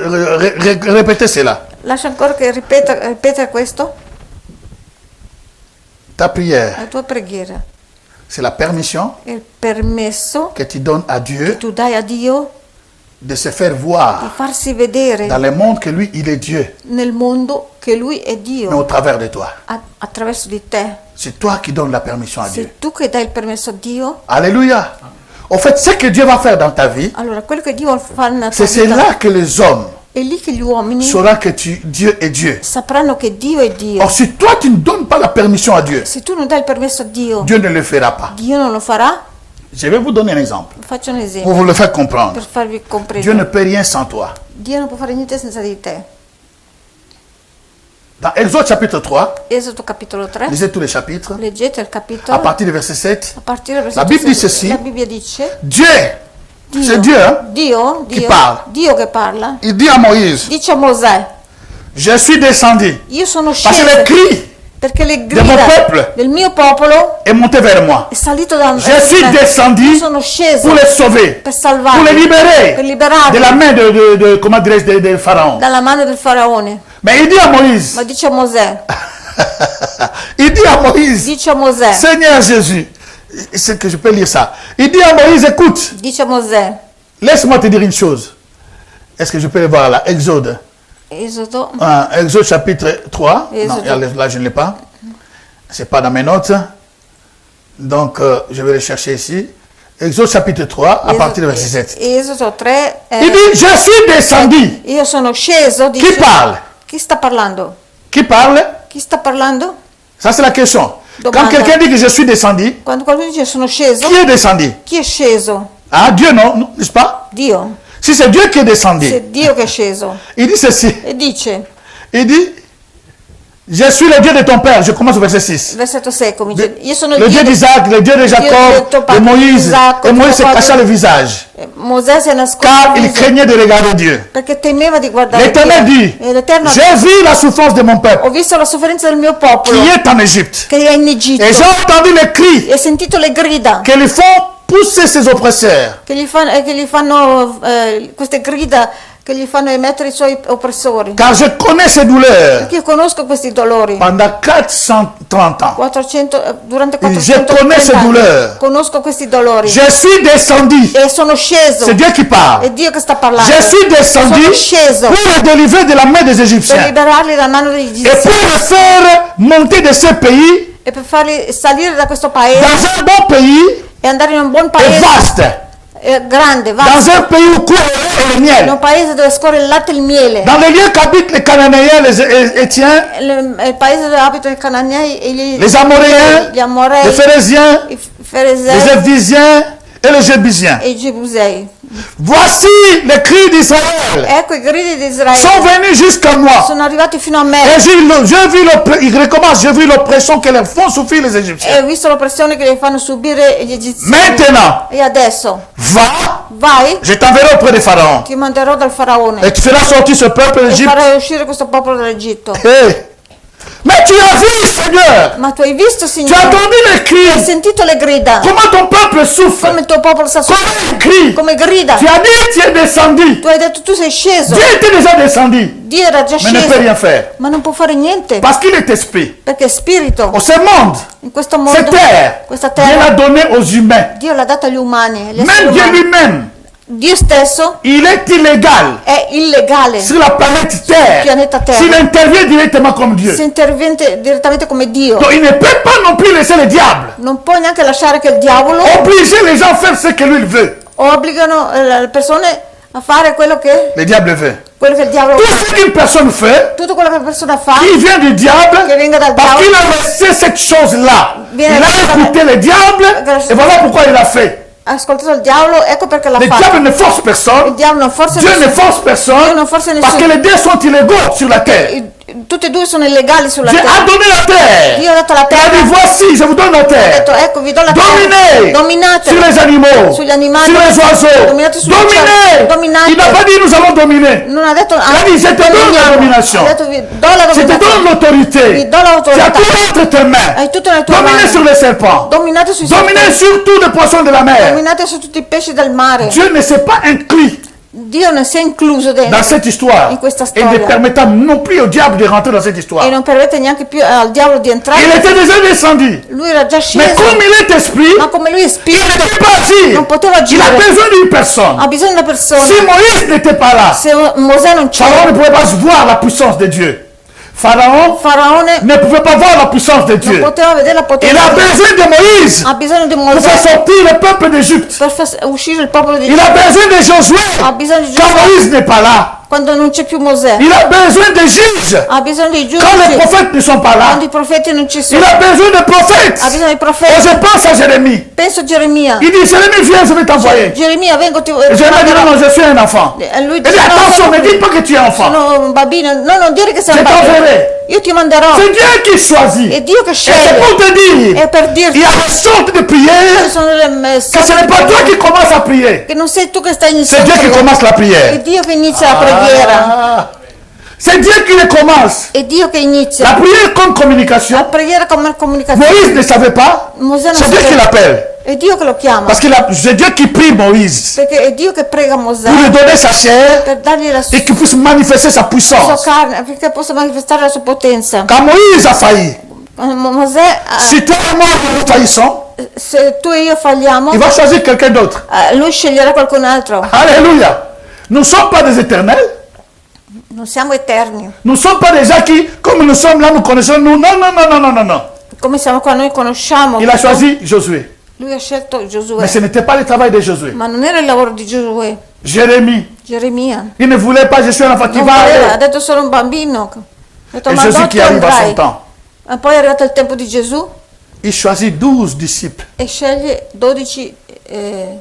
répétez cela. lascia ancora che ripetere questo, Ta prière, la tua preghiera c'est la permission è il permesso que tu donnes à che Dieu tu dai a Dio de se faire di voir farsi vedere dans le monde que lui, il est Dieu, nel mondo che Lui è mais Dio au travers de toi. attraverso di te. C'est toi qui donnes la permission à Dieu. Sei tu che dai il permesso a Dio, Alléluia. En fait, ce que Dieu va faire dans ta vie, allora quello che Dio vuole fare nella tua c'est vita là que les hommes è lì che gli uomini sauront que Dieu est Dieu. sapranno che Dio è Dio. Or, si toi, tu ne donnes pas la permission à Dieu, Se tu non dai il permesso a Dio, Dieu ne le fera pas. Dio non lo farà. Je vais vous donner un exemple Faccio un pour esempio vous le faire comprendre. per farvi Dieu ne comprendere. peut rien sans toi. Dio non può fare niente senza di te. Dans Exode chapitre 3, Esodo capitolo 3, lisez tous les chapitres, leggete il à capitolo, partir du verset 7. a partire dal La versetto Bibbia 6, dice sì. la Bibbia dice Dieu, c'est Dieu, hein? Dio, Dio che parla, Il dit à Moïse, dice a Mosè, je suis descendu io sono parce que sceso le cri perché le de mon peuple grida del mio popolo est monté vers moi. è salito da me. Je suis descendu Io sono sceso pour les sauver, per pour salvarli, les libérer per liberarli de la main comment dirais-je, de Pharaon. dalla mano del faraone. Mais il dit à Moïse, Ma dice a Mosè, il dit à Moïse, dice a Mosè, Seigneur Jésus, c'est que je peux lire ça. Il dit à Moïse, écoute, dice a Mosè, laisse-moi te dire une chose. Est-ce que je peux le voir là? Exode. Esodo, Exode chapitre 3. Exode. Non, là je ne l'ai pas. C'est pas dans mes notes. Donc je vais le chercher ici. Exode chapitre 3 à partir du verset 7. Esodo 3, Il dit, je suis descendu. io sono sceso, Qui dice, parle? chi sta parlando? Qui parle? Chi sta parlando? Ça c'est la question. Quand Domanda. quelqu'un dit que je suis descendu, Quando qualcuno dice sono sceso, qui est descendu? chi è sceso? Ah, Dieu non, n'est-ce pas? Dio. Si c'est Dieu qui est descendu, Se Dio che è sceso. il dit ceci. E dice, Il dit, je suis le Dieu de ton père. Je commence au verset 6. versetto 6, comincia, io sono Le Dieu d'Isaac, le Dieu de Dio Jacob, del tuo de padre Moïse. Isacco, Et Moïse se tuo padre- cacha le visage, Mosè si è nascosto car il il viso, craignait de regarder Dieu. perché temeva di guardare L'Éternel Dio. dit, E l'Eterno ha j'ai detto, vu la souffrance de mon peuple ho visto la sofferenza del mio popolo qui est en Égypte. che è in Egitto Et j'ai entendu les cris e ho sentito le grida que lui font pousser ses oppresseurs. che gli fanno queste grida che gli fanno emettere i suoi oppressori. Car je connais ses douleurs Perché io conosco questi dolori. pendant 430 ans. 400, durante Je connais ces 430 douleurs. anni conosco questi dolori Je suis descendu. e sono sceso. C'est Dieu qui parle. È Dio che sta parlando. Je suis descendu Sono sceso pour le délivrer de la main des per Égyptiens liberarli dalla mano degli et pour egiziani le faire monter de ce pays e per farli salire da questo paese dans un bon pays e andare in un buon et paese vaste, grande, dans vasto, un pays où coule le lait et le in miel, un paese dove scorre il latte e il miele, dans les lieux qu'habitent les Cananéens, les Étiens, il paese dove abitano i Cananei e les Amoréens, gli Amorei, les Phérésiens, i les Ferezei Évisiens et les Jébusiens. e i Gebusei. Voici les cris d'Israël Ecco i gridi di sont Israele venus jusqu'à moi. sono arrivati fino a me Et il recommence, j'ai vu l'oppression que leur font souffrir les e Égyptiens. ho visto l'oppressione che gli fanno subire gli egiziani. Maintenant, E adesso va, vai, je t'enverrai auprès de Pharaon. ti manderò dal faraone Et tu feras sortir ce peuple e d'Égypte. farai uscire questo popolo dall'Egitto. Hey. Mais tu as vu, Seigneur, Ma tu hai visto, tu as Signore? entendu les Hai cris, sentito le grida? comment ton peuple souffre, Come il tuo popolo sta comment soffrendo? il crie. Come grida? Tu as dit, tu es descendu. Tu hai detto tu sei sceso. Dieu était déjà descendu, Dio era già mais ne peut rien sceso, faire. ma non può fare niente Parce qu'il est esprit. perché è spirito. Au ce monde, In questo cette mondo, terre, questa Dieu l'a terra, donné aux humains. Dio l'ha data agli umani, agli esseri Même Dieu umani. lui-même, Dio stesso il est illégal è illegale. sur la planète Terre Pianeta Terra. s'il intervient directement comme Dieu. Si interviene direttamente come Dio, Donc il ne peut pas non plus laisser le diable non puoi neanche lasciare che il diavolo obliger les gens à faire ce que lui il veut. obbligano le persone a fare quello che Le diable veut. il diavolo Tout fa. ce qu'une personne fait, Tutto quello che la persona fa, qui vient du diable, che venga dal parce qu'il diavolo, a laissé cette chose-là. Il Viene a écouté le diable et voilà pourquoi il l'a fait. ha ascoltato il diavolo, ecco perché l'ha Le fatto. diable ne force Il personne. diavolo non forza Dieu ne nessuno. force Dio personne non forza parce que nessuno. les deux sont illégaux sur la terre. Tutti e due sono illegali sulla Dieu a terra. donné la terre. Dio ha dato la Il a terra. dit voici, je vous donne la Ha terre. detto ecco vi do la terra. Dominez Dominate sur les animaux, sugli animali, sur les oiseaux. dominate sugli Dominez. uccelli, dominate. Il n'a pas dit nous allons dominer. Non ha detto Il a dit je te donne la domination. Ha detto vi do la Je te donne dominazione. l'autorité. Vi do l'autorità. Tu as tout entre tes mains. Hai tutto nelle tue Dominez mani. sur les serpents. Dominate sui Dominez serpenti. sur tous les poissons de la mer. Dominate su tutti i pesci del mare. Dieu ne s'est pas inclus Dio non si è incluso dans dentro cette histoire in questa et ne storia permettant non plus au diable de rentrer dans cette histoire. e non permette neanche più al diavolo di Il entrare. était déjà descendu. Lui era già Mais sceso, comme il est esprit, ma come lui è il ne spirito peut pas agir. non poteva Il a agire, besoin d'une personne. ha bisogno di una persona. Si Moïse n'était pas là, Se Mosè non Pharaon c'era, ne pouvait pas voir la puissance de Dieu. Pharaon Faraone ne pouvait pas voir la puissance de non Dieu. poteva vedere la Il potenza a di Dio. besoin de Moïse Ha bisogno di pour faire Mosè sortir le peuple d'Égypte. per far uscire il popolo di Il Dio. a besoin de Josué Ha bisogno di quand Giosuè Moïse n'est pas là. quando non c'è più Mosè. Il a besoin de juges Ha bisogno di quand les giudici prophètes ne sont pas là. quando i profeti non ci Il sono. a besoin de prophètes. Ha bisogno di Et profeti. je pense à Jérémie. Penso a Geremia. Il dit, Jérémie, viens, je vais t'envoyer. Geremia, vengo ti Et Jérémie dit, non, non, je suis un enfant. E lui Il dit, dice, no, attention, ne dis pas que tu es enfant. sono un bambino. No, non dire che sei Je un bambino. t'enverrai. Io ti manderò. C'est Dieu qui choisit. È Dio che Et c'est sceglie. pour te dire, È per il dirti y a des sortes de che prières sono delle que ce n'est pas toi qui commences à prier. che non sei tu che stai C'est iniziando. Dieu qui commence la È prière. Dio che inizia la preghiera. Ah. C'est Dieu qui le commence. È Dio che La inizia. prière comme La communication. preghiera come comunicazione. Moïse ne savait pas. Mosè non C'est Dieu qui sapeva. l'appelle. È Dio che lo chiama. Parce que c'est Dieu qui prie Moïse Perché è Dio che prega Mosè pour lui donner sa chair per dargli la et qu'il puisse manifester sa sua puissance. carne, affinché possa manifestare la sua potenza. Quand Moïse a failli, Mosè, si toi et moi nous faillissons, se tu e io falliamo, il va choisir quelqu'un d'autre. lui sceglierà qualcun altro. Alléluia. Nous ne sommes pas des éternels. Non siamo eterni. Nous ne sommes pas des gens qui, comme nous sommes là, nous connaissons nous. Non, non, non, non, non, non, non. Come siamo qua, noi conosciamo. Il a choisi Josué. Lui ha scelto Mais Giosuè. ce n'était pas le travail de Josué. Ma non era il lavoro di Giosuè. Jérémie, Geremia. il ne voulait pas, je suis un enfant qui Non va voleva, ha aller. detto solo un bambino. Ha detto, E ma Gesù no, che tu arriva a andrai. son temps. E poi è arrivato il tempo di Gesù Il choisit 12 disciples. e sceglie 12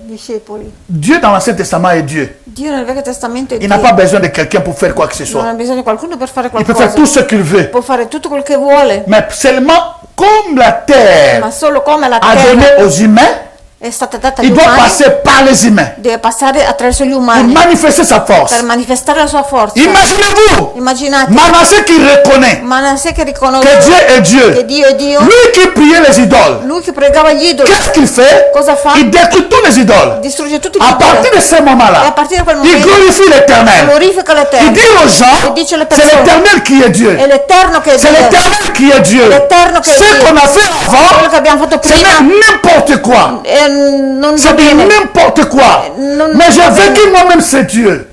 discepoli. Dieu dans l'Ancien Testament est Dieu. Dio nel Vecchio Testamento è Il Dio. n'a pas besoin de quelqu'un pour faire quoi que ce Non soit. ha bisogno di qualcuno per fare Il peut faire qualcosa. tout ce qu'il veut. Può fare tutto quel che vuole, Mais seulement comme la terre ma solo come la a donné terra aux humains, è stata data agli il doit umani, passer par les humains deve passare attraverso gli pour umani manifester sa force. per manifestare la sua forza. Imaginez-vous, Immaginate Manasseh qui reconnaît Manasseh che que riconosce Dieu est che Dieu. Dio è Dio, Lui qui priait les idoles, lui che pregava gli idoli, qu'est-ce qu'il fait? cosa fa? Il détruit tous les idoles. Distrugge tutti gli À partir idoli. de ce E a moment-là, partire da quel il momento glorifie l'Éternel. glorifica Il l'Eterno. dit aux gens, E dice alle c'est persone, l'Éternel qui est Dieu. è l'Eterno che è C'est Dio. l'Éternel qui est Dieu. L'Éternel qui est Ce Dieu. qu'on a fait Quello avant, che abbiamo fatto c'est prima n'importe quoi. non va C'est de bene. n'importe quoi. Non Mais j'ai va bene. vécu moi-même ce Dieu.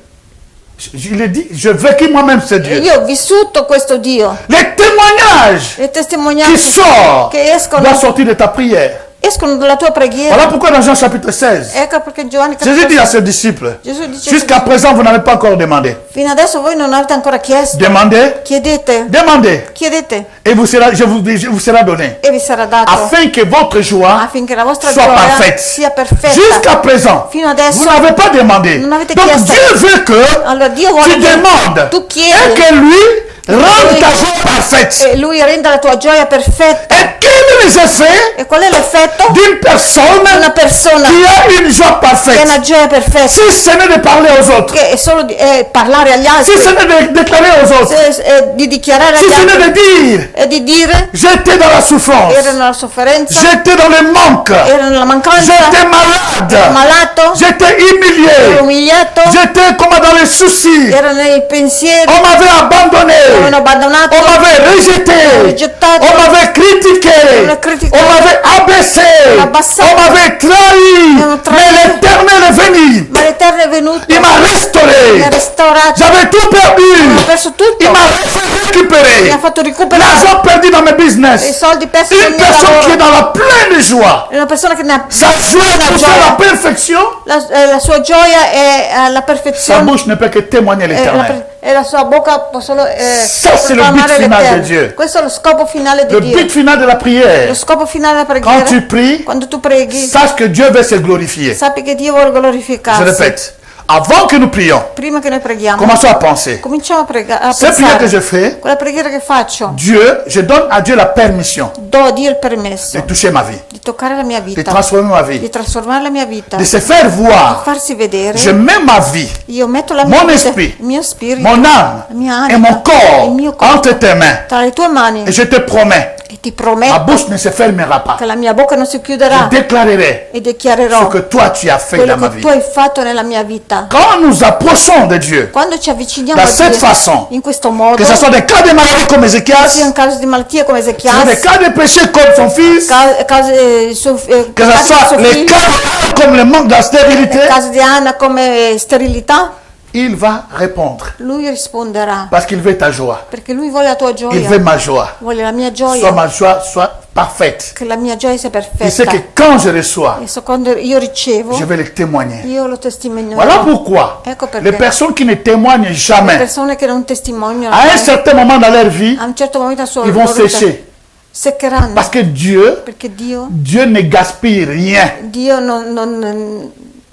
Il est dit, je vécu moi-même ce E Dieu. io ho vissuto questo Dio. Les témoignages Le qui testimonianze sortent che escono, doivent sortir de ta prière. escono dalla tua preghiera. Voilà pourquoi dans Jean chapitre 16, Ecco perché Giovanni Jésus dit à capitolo ses disciples, Gesù dice jusqu'à présent vous n'avez pas encore demandé. fino adesso voi non avete ancora chiesto. Demandez, Chiedete, demandez, chiedete et vous sera, je vous sera donné. e vi sarà dato, Afin que votre joie affinché la vostra soit gioia parfaite. sia perfetta. Jusqu'à présent, Fino adesso vous n'avez pas demandé. non avete Donc chiesto. Dieu veut que Allora Dio vuole tu che demandes tu et chiedi que lui rende ta joie parfaite. e lui renda la tua gioia perfetta. Et quel est l'effet E qual è l'effetto? d'une personne Una persona qui a une joie che ha parfaite? una gioia perfetta, Si ce n'est de parler aux autres, che è solo di parlare agli altri, si ce n'est de déclarer aux autres, di dichiarare si agli ce altri n'est de dire e di dire j'étais dans la souffrance, era nella sofferenza, j'étais dans le manque, era nella mancanza, j'étais era malade, malato, j'étais era humilié, umiliato, j'étais comme dans les soucis, era nei pensieri, on m'avait abandonné, avevano abbandonato, on m'avait rejeté, rigettato, on m'avait critiqué, m'aveva criticato, on m'avait abaissé, abbassato, on m'avait trahi, m'aveva tradito. mais l'Éternel est venu, ma l'Eterno è venuto, il m'a mi restauré, ha restaurato, j'avais tout ho perdu, perso tutto, il m'a fait mi récupérer, ha fatto recuperare l'argent perdu dans mes i business, soldi persi nel une mio personne qui est lavoro, dans la pleine joie, è una persona che ne ha sa joie la pousse à la gioia, perfection, la sua gioia è alla sa perfezione, bouche ne peut que témoigner l'Éternel. e la sua bocca può solo Ça, c'est le but proclamare final l'Eterno. de Dieu. Questo è lo scopo finale di Le Dio. but final de la Lo prière, scopo finale della quand preghiera, tu pries, quando tu preghi, sache que Dieu veut se glorifier. sappi che Dio vuole Je glorificarsi. répète, avant que nous prions, Prima che noi preghiamo, commençons à penser. cominciamo a pregare, a Cette prière que je pensare. fais, Quella preghiera che faccio, Dieu, je donne à Dieu la permission do a Dio il permesso de toucher ma vie, di toccare la mia de vita, transformer ma di vie, trasformare la mia vita, de se faire voir. farsi vedere. Je mets ma vie, Io metto la mia mon vita, esprit, il mio spirito, mon âme la mia et anima, mon corps il mio corpo entre tes mains. tra le tue mani, Et je te promets E ti ma prometto bouche ne se fermera pas. che la mia bocca non si Je chiuderà déclarerai e ce dichiarerò que toi tu as fait quello dans ma che vie. tu hai fatto nella mia vita. Quand nous approchons de Dieu, Quando ci avviciniamo da a cette Dio façon, in questo modo, que ce soit des cas de maladie comme sia Ézéchias, in caso di malattia come que ce soit Ezechias, des cas de péché comme son fils, casi que ce soit les cas comme le manque de la stérilité, casi di Anna come sterilità, il va répondre. lui risponderà, Parce qu'il veut ta joie. perché lui vuole la tua Il gioia, veut ma joie. vuole la mia Soit gioia, ma joie soit parfaite. che la mia gioia sia Il sait perfetta. que quand je reçois, E quando io ricevo, je vais le témoigner. io lo testimonierò. Voilà pourquoi Ecco perché les personnes qui ne témoignent le jamais, persone che non testimoniano à un mai, certain moment dans leur vie, a un certo momento a sua ils vont loro vita sécher. seccheranno, Parce que Dieu perché Dio ne gaspille rien.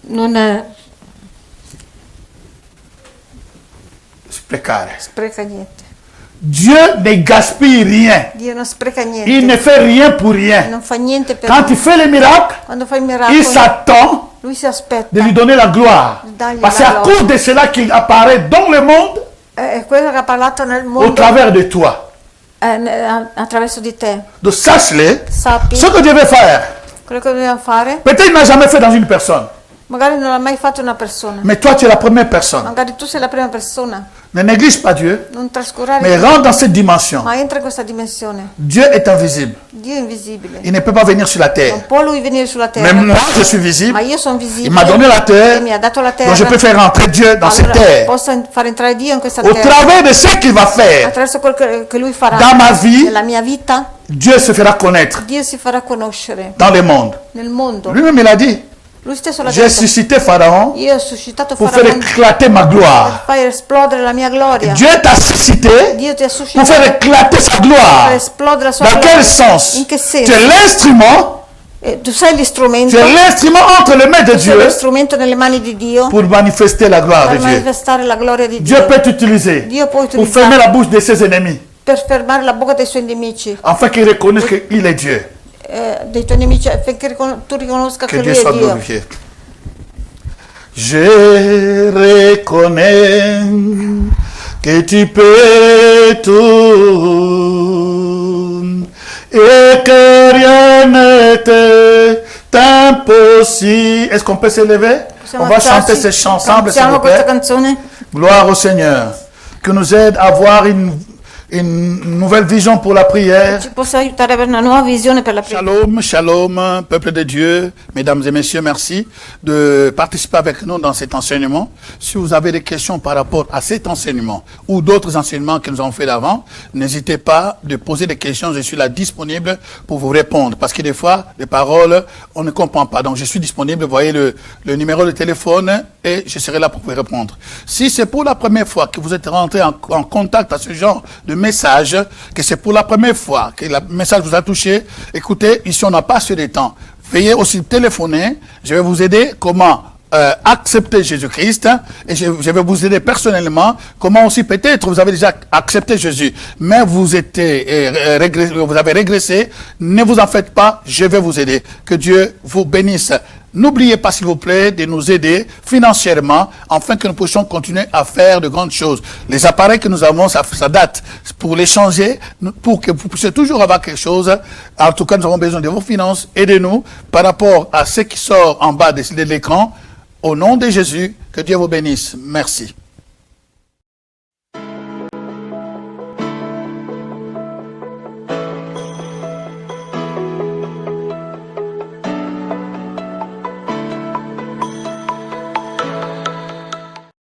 non Sprecare. spreca niente. Dieu ne gaspille rien. Dio non spreca Il niente, ne fait rien pour rien. non fa niente per Quand il fait les miracles, quando fa il il miracolo, s'attend lui si aspetta. de lui donner la gloire. Dagli Parce que la c'est à gloria. cause de cela qu'il apparaît dans le monde È quello che ha parlato nel au mondo travers de toi. attraverso di te. Donc sache-le, Sappi ce que Dieu veut faire. quello che dobbiamo fare. Peut-être il n'a jamais fait dans une personne. Magari non l'ha mai fatto una persona, Mais toi, tu es la première personne. magari tu sei la prima persona. Ne néglige pas Dieu, Non trascurare, mais rentre dans cette dimension. ma entra in questa dimensione. Dieu est invisible. Dio è invisibile, Il ne peut pas venir sur la non terre. può lui venire sulla Mais terra, moi, je suis ma visible. io sono Il visibile m'a donné la e terre. mi ha dato la Donc je terra. peux faire rentrer Dieu dans cette Allora terre. posso far entrare Dio in questa Au terra travers de ce qu'il va faire attraverso quel che lui farà dans ma vie, nella mia vita. Dieu se fera connaître Dio si farà conoscere dans le monde. nel mondo. Lui-même, il a dit, Lui stesso l'ha j'ai detto, suscité Pharaon io ho suscitato pour faire Faraone éclater ma per gloire. far esplodere la mia gloria. Dieu t'a suscité Dio ti ha pour suscitato faire éclater sa per gloire. esplodere la sua Dans gloria. quel sens? In che Tu senso? es l'instrument, Tu sei l'istrumento, tu es l'instrument entre les mains de tu sei Dieu lo strumento nelle mani di Dio pour manifester la gloire de per Dieu. manifestare la gloria di Dieu Dio. peut t'utiliser Dio può pour fermer la utilizzare bouche de ses ennemis, per fermare la bocca dei suoi nemici, afin qu'ils reconnaissent qu'il est Dieu. dei tuoi nemici, affinché tu riconosca Que che Dieu lui soit è Dio. glorifié. Je reconnais que tu peux tout et que rien n'est impossible. Est-ce qu'on peut se lever? On va chanter ces chants ensemble, s'il Cantiamo vous questa plaît. canzone. Gloire au Seigneur, que nous aide à avoir une nouvelle vision pour la prière. Ci possa aiutare ad avere una nuova visione per la preghiera. Shalom, shalom, peuple de Dieu, mesdames et messieurs, merci de participer avec nous dans cet enseignement. Si vous avez des questions par rapport à cet enseignement ou d'autres enseignements que nous avons fait d'avant, n'hésitez pas de poser des questions, je suis là disponible pour vous répondre. Parce que des fois, les paroles, on ne comprend pas. Donc je suis disponible, vous voyez le numéro de téléphone et je serai là pour vous répondre. Si c'est pour la première fois que vous êtes rentré en contact à ce genre de message, que c'est pour la première fois que le message vous a touché, écoutez, ici on n'a pas assez de temps. Veuillez aussi téléphoner, je vais vous aider comment accepter Jésus-Christ et je vais vous aider personnellement comment aussi peut-être vous avez déjà accepté Jésus mais vous avez régressé, ne vous en faites pas, je vais vous aider. Que Dieu vous bénisse. N'oubliez pas s'il vous plaît de nous aider financièrement afin que nous puissions continuer à faire de grandes choses. Les appareils que nous avons, ça date. Pour les changer, pour que vous puissiez toujours avoir quelque chose, en tout cas nous avons besoin de vos finances. Aidez-nous par rapport à ce qui sort en bas de l'écran. Au nom de Jésus, que Dieu vous bénisse. Merci.